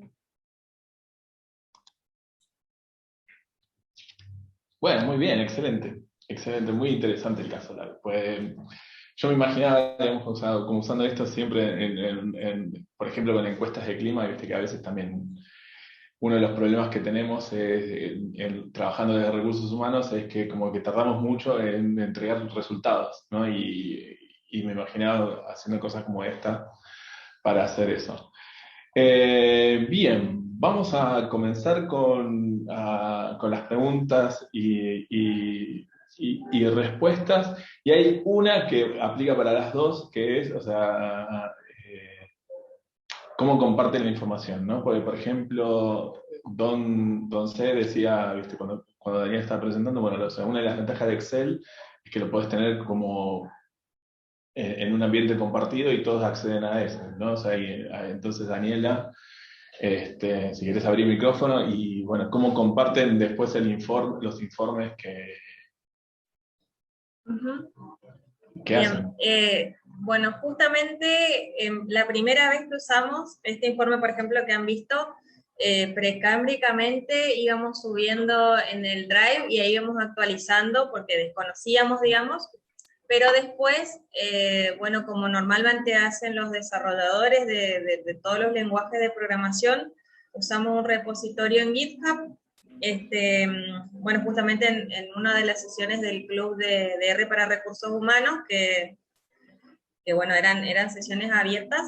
Bueno, muy bien, excelente. Excelente, muy interesante el caso. Pues, yo me imaginaba, digamos, como usando esto siempre, por ejemplo, con encuestas de clima, viste que a veces también uno de los problemas que tenemos trabajando desde recursos humanos es que como que tardamos mucho en entregar resultados, ¿no? Y me imaginaba haciendo cosas como esta para hacer eso. Bien, vamos a comenzar con las preguntas y respuestas. Y hay una que aplica para las dos, que es, o sea, cómo comparten la información, ¿no? Porque, por ejemplo, Don C decía, ¿viste? Cuando Daniel estaba presentando, bueno, o sea, una de las ventajas de Excel es que lo puedes tener como en un ambiente compartido y todos acceden a eso, ¿no? O sea, entonces Daniela, si quieres abrir el micrófono, y bueno, cómo comparten después los informes que hacen. Bien, bueno, justamente la primera vez que usamos este informe, por ejemplo, que han visto, precámbricamente íbamos subiendo en el Drive y ahí íbamos actualizando porque desconocíamos, digamos, pero después, bueno, como normalmente hacen los desarrolladores de todos los lenguajes de programación, usamos un repositorio en GitHub. Bueno, justamente en una de las sesiones del club de R para recursos humanos, que bueno, eran sesiones abiertas,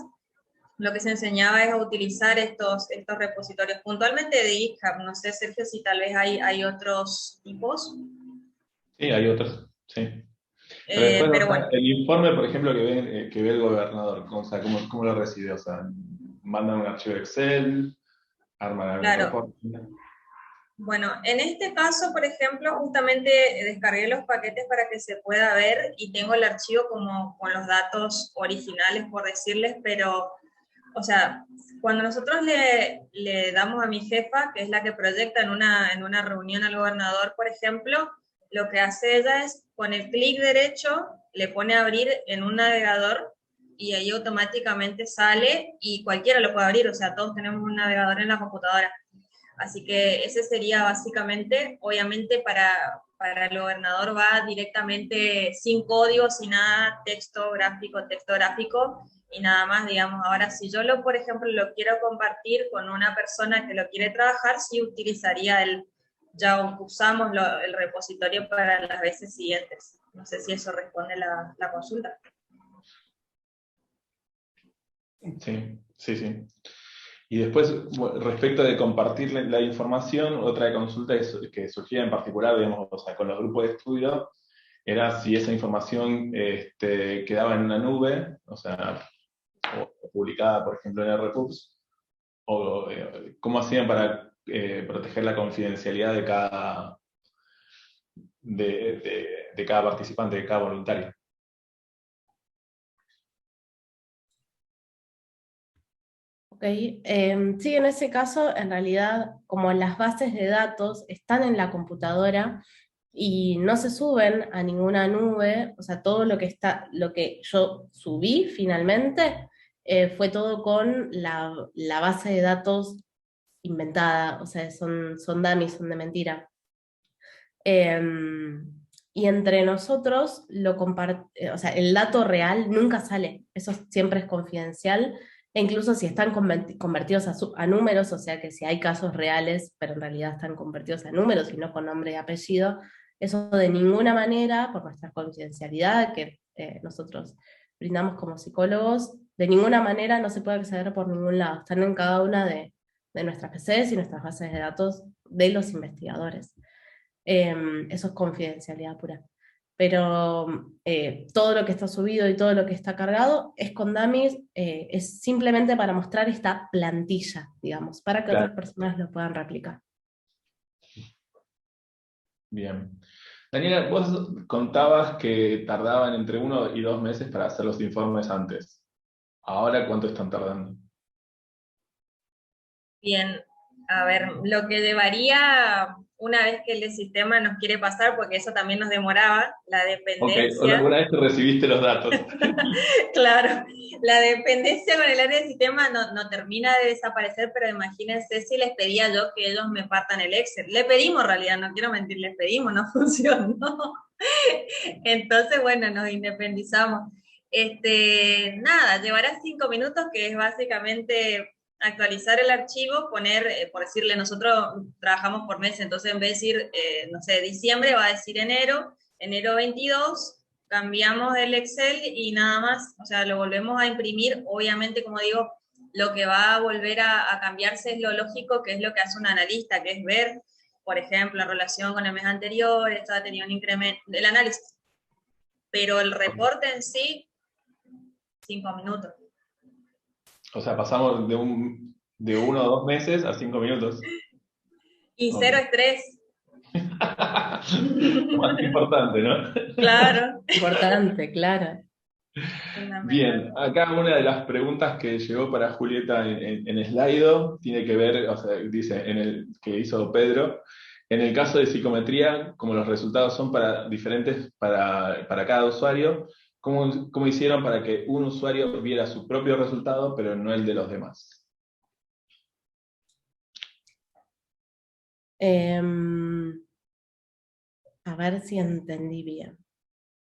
lo que se enseñaba es a utilizar estos repositorios, puntualmente de GitHub. No sé, Sergio, si tal vez hay otros tipos. Sí, hay otros, sí. Pero después, Bueno. el informe, por ejemplo, que ve el gobernador, o sea, ¿cómo lo recibe? O sea, mandan un archivo Excel, arman algún reporte. Bueno, en este caso, por ejemplo, justamente descargué los paquetes para que se pueda ver y tengo el archivo como con los datos originales, por decirles, pero, o sea, cuando nosotros le damos a mi jefa, que es la que proyecta en una reunión al gobernador, por ejemplo, lo que hace ella es, con el clic derecho, le pone a abrir en un navegador y ahí automáticamente sale y cualquiera lo puede abrir, o sea, todos tenemos un navegador en la computadora. Así que ese sería básicamente, obviamente para el gobernador va directamente sin código, sin nada, texto gráfico y nada más, digamos. Ahora, si yo por ejemplo, lo quiero compartir con una persona que lo quiere trabajar, sí utilizaría ya usamos el repositorio para las veces siguientes. No sé si eso responde la consulta. Sí, sí, sí. Y después, respecto de compartir la información, otra consulta que surgía en particular, digamos, o sea, con los grupos de estudio, era si esa información quedaba en una nube, o sea, o publicada, por ejemplo, en RPubs, o cómo hacían para proteger la confidencialidad de cada participante, de cada voluntario. Ok, sí, en ese caso, en realidad, como las bases de datos están en la computadora y no se suben a ninguna nube, o sea, todo lo que yo subí finalmente, fue todo con la base de datos inventada, o sea, son dummies, son de mentira. Y entre nosotros o sea, el dato real nunca sale, eso siempre es confidencial, e incluso si están convertidos a números, o sea que si hay casos reales, pero en realidad están convertidos a números y no con nombre y apellido, eso de ninguna manera, por nuestra confidencialidad que nosotros brindamos como psicólogos, de ninguna manera no se puede acceder por ningún lado, están en cada una de nuestras PCs y nuestras bases de datos de los investigadores. Eso es confidencialidad pura. Pero todo lo que está subido y todo lo que está cargado es con dummies, es simplemente para mostrar esta plantilla, digamos, para que Claro. otras personas lo puedan replicar. Bien. Daniela, vos contabas que tardaban entre 1 y 2 meses para hacer los informes antes. ¿Ahora cuánto están tardando? Bien, a ver, lo que llevaría una vez que el sistema nos quiere pasar, porque eso también nos demoraba, la Ok, dependencia. una vez que recibiste los datos. Claro, la dependencia con el área de sistema no termina de desaparecer, pero imagínense si les pedía yo que ellos me partan el Excel. Le pedimos en realidad, no quiero mentir, les pedimos, no funcionó. Entonces, bueno, nos independizamos. Nada, llevará 5 minutos, que es básicamente actualizar el archivo, poner, por decirle, nosotros trabajamos por mes, entonces en vez de decir, no sé, diciembre, va a decir enero 22, cambiamos el Excel y nada más, o sea, lo volvemos a imprimir. Obviamente, como digo, lo que va a volver a cambiarse es lo lógico, que es lo que hace un analista, que es ver, por ejemplo, en relación con el mes anterior, esto ha tenido un incremento, el análisis. Pero el reporte en sí, 5 minutos. O sea, pasamos de 1 o 2 meses a 5 minutos. Y cero estrés. Lo más importante, ¿no? Claro. Importante, claro. Bien, acá una de las preguntas que llegó para Julieta en Slido tiene que ver, o sea, dice, que hizo Pedro, en el caso de psicometría, como los resultados son diferentes para cada usuario, ¿cómo hicieron para que un usuario viera su propio resultado, pero no el de los demás? A ver si entendí bien.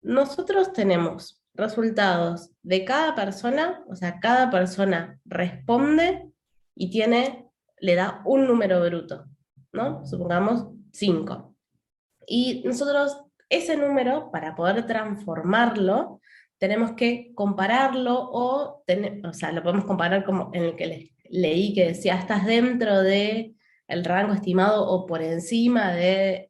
Nosotros tenemos resultados de cada persona, o sea, cada persona responde y le da un número bruto, ¿no? Supongamos 5. Y nosotros ese número, para poder transformarlo, tenemos que compararlo o sea, lo podemos comparar como en el que leí que decía, estás dentro de el rango estimado o por encima de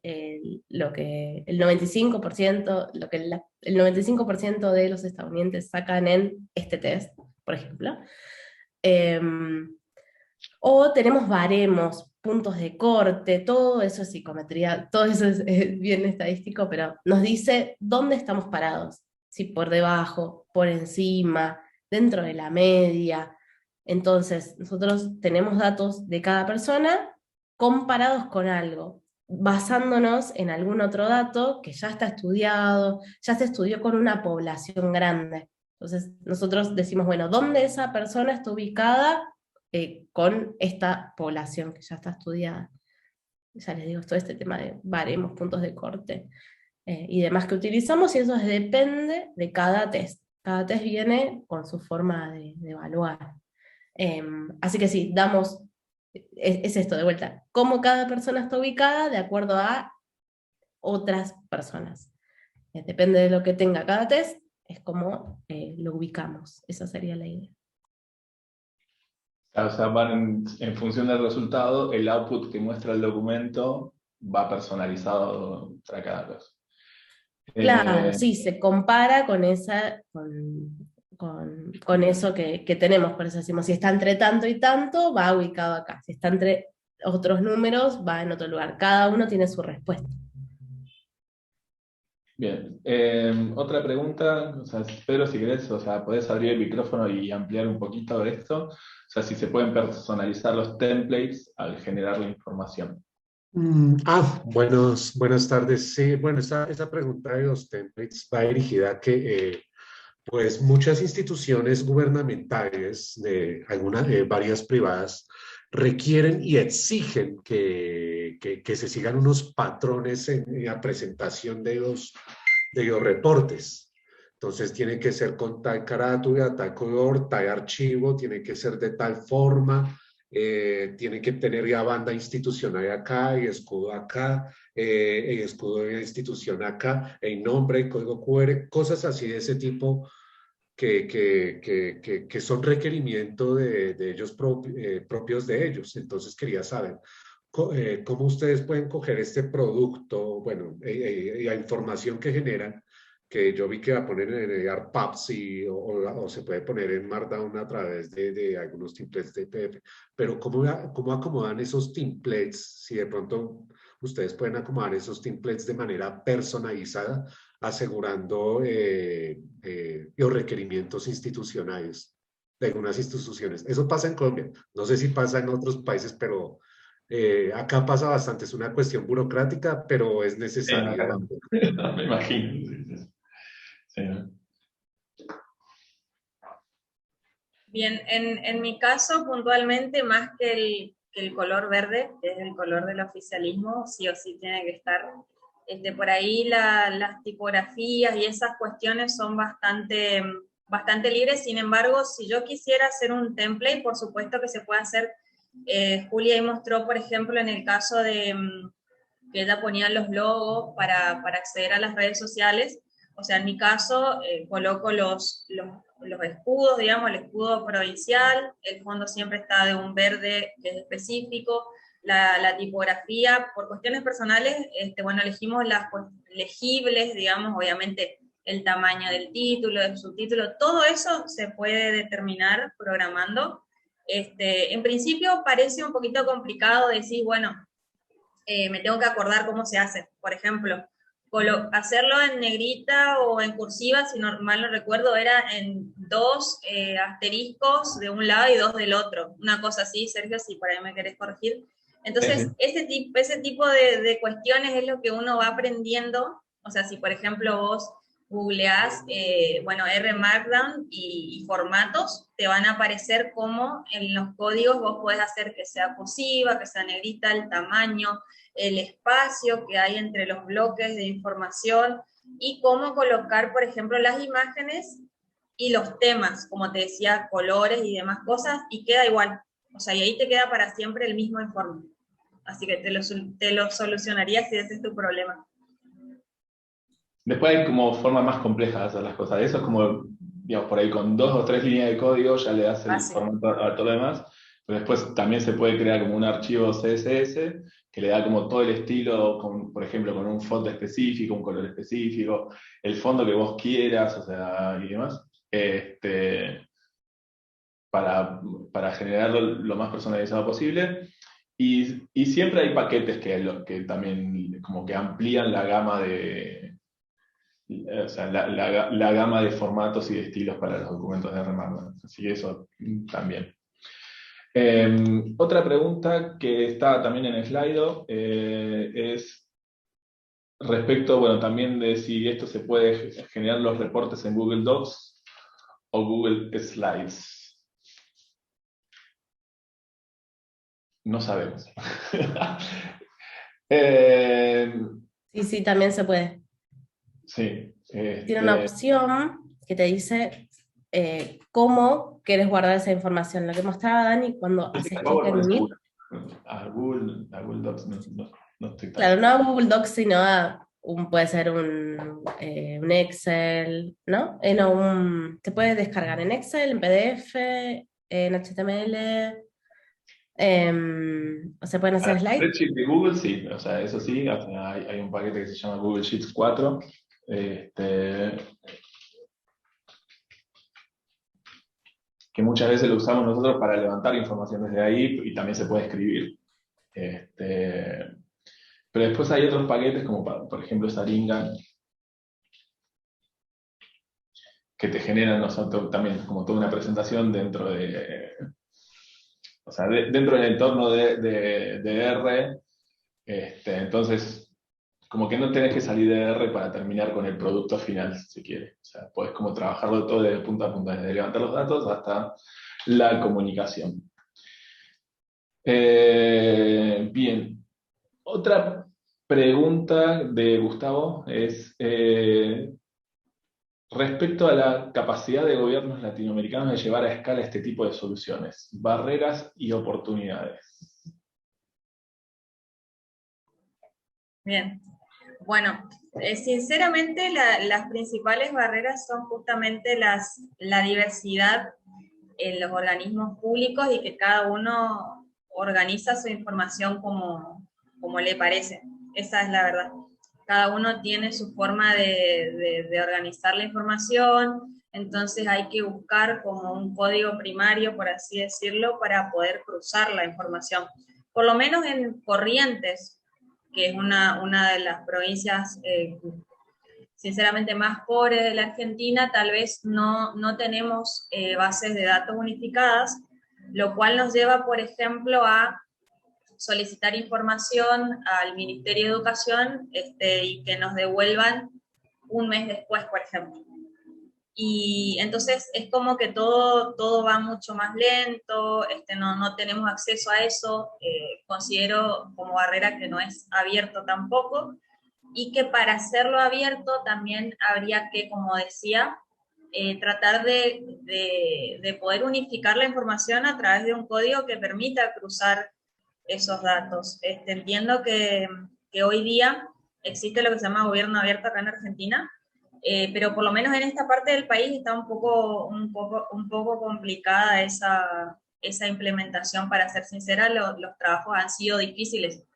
lo que el 95%, lo que el 95% de los estadounidenses sacan en este test, por ejemplo. O tenemos baremos, puntos de corte, todo eso es psicometría, todo eso es bien estadístico, pero nos dice dónde estamos parados, si por debajo, por encima, dentro de la media. Entonces, nosotros tenemos datos de cada persona comparados con algo, basándonos en algún otro dato que ya está estudiado, ya se estudió con una población grande. Entonces nosotros decimos, bueno, ¿dónde esa persona está ubicada con esta población que ya está estudiada? Ya les digo, todo este tema de baremos, puntos de corte y demás que utilizamos, y eso depende de cada test. Cada test viene con su forma de evaluar. Así que sí, es esto de vuelta, cómo cada persona está ubicada de acuerdo a otras personas. Depende de lo que tenga cada test, es como lo ubicamos. Esa sería la idea. O sea, van en función del resultado, el output que muestra el documento va personalizado para cada caso. Claro, sí, se compara con con eso que tenemos, por eso decimos, si está entre tanto y tanto, va ubicado acá, si está entre otros números, va en otro lugar, cada uno tiene su respuesta. Bien, otra pregunta, o sea, Pedro, si querés, o sea, podés abrir el micrófono y ampliar un poquito de esto, o sea, si se pueden personalizar los templates al generar la información. Buenas tardes. Sí, bueno, esa pregunta de los templates va dirigida a que pues muchas instituciones gubernamentales, varias privadas, requieren y exigen que se sigan unos patrones en la presentación de los reportes. Entonces tiene que ser con tal carátula, tal color, tal archivo, tiene que ser de tal forma, tiene que tener la banda institucional acá, el escudo acá, el escudo de la institución acá, el nombre, el código QR, cosas así de ese tipo que son requerimiento de ellos propios de ellos. Entonces quería saber cómo ustedes pueden coger este producto, bueno, la información que generan, que yo vi que va a poner en el ARPAPS o se puede poner en Markdown a través de algunos templates de PDF, pero cómo acomodan esos templates, si de pronto ustedes pueden acomodar esos templates de manera personalizada, asegurando los requerimientos institucionales de algunas instituciones. Eso pasa en Colombia, no sé si pasa en otros países, pero acá pasa bastante. Es una cuestión burocrática, pero es necesaria. Me imagino. Sí, sí. Bien, en mi caso, puntualmente, más que el color verde, que es el color del oficialismo, sí o sí tiene que estar. Por ahí las tipografías y esas cuestiones son bastante libres. Sin embargo, si yo quisiera hacer un template, por supuesto que se puede hacer. Julia ahí mostró, por ejemplo, en el caso de que ella ponía los logos para acceder a las redes sociales. O sea, en mi caso, coloco los escudos, digamos, el escudo provincial, el fondo siempre está de un verde que es específico, la tipografía, por cuestiones personales, bueno, elegimos las legibles, digamos, obviamente el tamaño del título, del subtítulo, todo eso se puede determinar programando. En principio parece un poquito complicado decir, bueno, me tengo que acordar cómo se hace. Por ejemplo, hacerlo en negrita o en cursiva, si mal no recuerdo, era en 2 asteriscos de un lado y 2 del otro. Una cosa así, Sergio, si por ahí me querés corregir. Entonces, ese tipo de cuestiones es lo que uno va aprendiendo. O sea, si por ejemplo vos googleás, bueno, R Markdown y formatos, te van a aparecer como en los códigos vos podés hacer que sea cursiva, que sea negrita, el tamaño, el espacio que hay entre los bloques de información y cómo colocar, por ejemplo, las imágenes y los temas, como te decía, colores y demás cosas, y queda igual. O sea, y ahí te queda para siempre el mismo informe. Así que te lo solucionaría si ese es tu problema. Después hay como formas más complejas de hacer las cosas. Eso es como, digamos, por ahí con 2 o 3 líneas de código ya le das el formato a todo lo demás. Pero después también se puede crear como un archivo CSS que le da como todo el estilo, por ejemplo, con un font específico, un color específico, el fondo que vos quieras, o sea, y demás, para generarlo lo más personalizado posible. Y siempre hay paquetes que también como que amplían la gama o sea, la gama de formatos y de estilos para los documentos de Markdown. Así que eso también. Otra pregunta que está también en el Slido es respecto, bueno, también de si esto se puede generar los reportes en Google Docs o Google Slides. No sabemos. Sí, también se puede. Sí. Tiene una opción que te dice cómo quieres guardar esa información. Lo que mostraba Dani cuando haces clic en Meet. A Google Docs no estoy tan Claro, seguro. no a Google Docs, sino puede ser un Excel, ¿no? Se puede descargar en Excel, en PDF, en HTML, o se pueden hacer slides. Spreadsheet de Google, sí, o sea, eso sí, o sea, hay un paquete que se llama Google Sheets 4, que muchas veces lo usamos nosotros para levantar información desde ahí y también se puede escribir. Pero después hay otros paquetes como por ejemplo Saringa, que te generan nosotros también como toda una presentación dentro de, o sea, dentro del entorno de R. Entonces, como que no tenés que salir de R para terminar con el producto final, si quieres. O sea, podés como trabajarlo todo de punta a punta, desde levantar los datos hasta la comunicación. Bien. Otra pregunta de Gustavo es respecto a la capacidad de gobiernos latinoamericanos de llevar a escala este tipo de soluciones, barreras y oportunidades. Bien. Bueno, sinceramente las principales barreras son justamente la diversidad en los organismos públicos y que cada uno organiza su información como le parece. Esa es la verdad. Cada uno tiene su forma de organizar la información, entonces hay que buscar como un código primario, por así decirlo, para poder cruzar la información. Por lo menos en Corrientes, que es una de las provincias sinceramente más pobres de la Argentina, tal vez no tenemos bases de datos unificadas, lo cual nos lleva, por ejemplo, a solicitar información al Ministerio de Educación y que nos devuelvan un mes después, por ejemplo. Y entonces es como que todo va mucho más lento, no tenemos acceso a eso, considero como barrera que no es abierto tampoco, y que para hacerlo abierto también habría que, como decía, tratar de poder unificar la información a través de un código que permita cruzar esos datos. Entiendo que hoy día existe lo que se llama gobierno abierto acá en Argentina, pero por lo menos en esta parte del país está un poco complicada esa implementación. Para ser sincera, los trabajos han sido difíciles.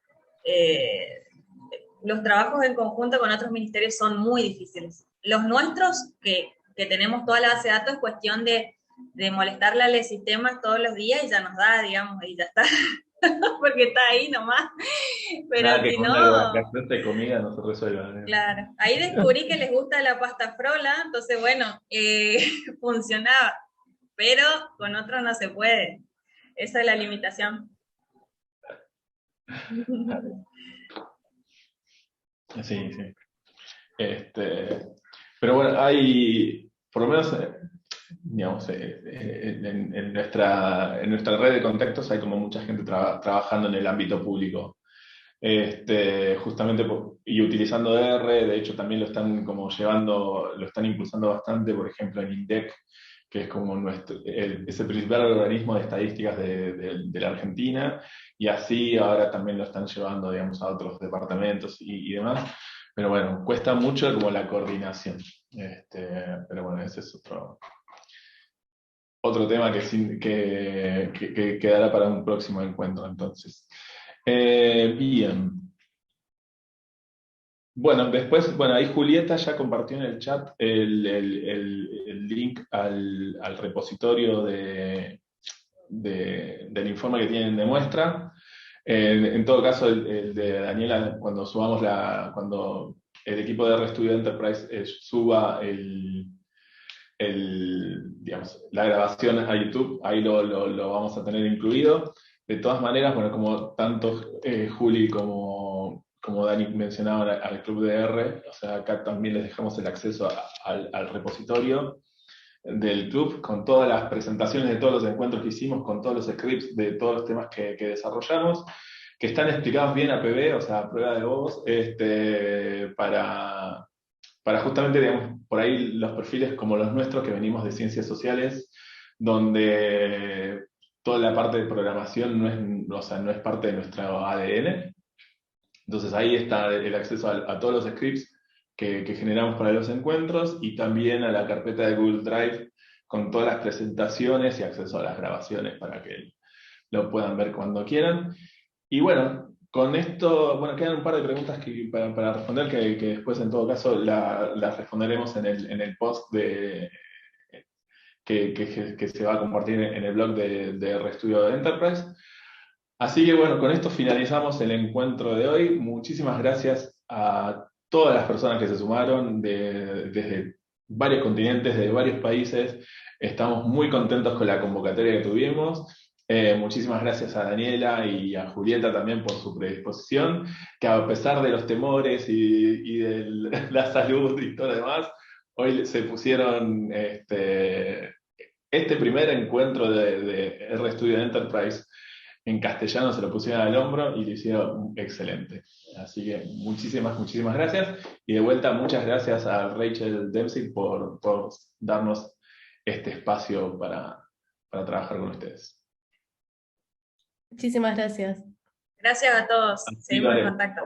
Los trabajos en conjunto con otros ministerios son muy difíciles. Los nuestros, que tenemos toda la base de datos, es cuestión de molestarle al sistema todos los días y ya nos da, digamos, y ya está. Porque está ahí nomás. Pero Nada que si con no, una evaluación de comida no se resuelva. claro. Ahí descubrí que les gusta la pasta frola, entonces bueno, funcionaba. Pero con otros no se puede. Esa es la limitación. Sí, sí. Pero bueno, hay, por lo menos, digamos, en nuestra red de contactos hay como mucha gente trabajando en el ámbito público. Justamente y utilizando R, de hecho también lo están como llevando, lo están impulsando bastante, por ejemplo en INDEC, que es como ese principal organismo de estadísticas de la Argentina, y así ahora también lo están llevando, digamos, a otros departamentos y demás. Pero bueno, cuesta mucho como la coordinación. Pero bueno, ese es otro tema que quedará para un próximo encuentro, entonces. Bien. Bueno, después, ahí Julieta ya compartió en el chat el link al repositorio del informe que tienen de muestra. En todo caso, el de Daniela, cuando el equipo de RStudio Enterprise suba digamos, la grabación a YouTube, ahí lo vamos a tener incluido. De todas maneras, bueno, como tanto Juli como Dani mencionaban al Club de R, o sea, acá también les dejamos el acceso al repositorio. del club, con todas las presentaciones de todos los encuentros que hicimos, con todos los scripts de todos los temas que desarrollamos, que están explicados bien a PB, o sea, a prueba de voz, para justamente, digamos, por ahí los perfiles como los nuestros, que venimos de ciencias sociales, donde toda la parte de programación o sea, no es parte de nuestro ADN. Entonces ahí está el acceso a todos los scripts que generamos para los encuentros, y también a la carpeta de Google Drive con todas las presentaciones y acceso a las grabaciones para que lo puedan ver cuando quieran. Y bueno, con esto, bueno, quedan un par de preguntas para responder, que después en todo caso las responderemos en el post que se va a compartir en el blog de RStudio Enterprise. Así que bueno, con esto finalizamos el encuentro de hoy. Muchísimas gracias a todas las personas que se sumaron desde varios continentes, de varios países. Estamos muy contentos con la convocatoria que tuvimos. Muchísimas gracias a Daniela y a Julieta también por su predisposición, que a pesar de los temores y de la salud y todo lo demás, hoy se pusieron este primer encuentro de RStudio Enterprise en castellano, se lo pusieron al hombro y lo hicieron excelente. Así que muchísimas gracias. Y de vuelta, muchas gracias a Rachel Dempsey por darnos este espacio para trabajar con ustedes. Muchísimas gracias. Gracias a todos. Seguimos en Vale. contacto.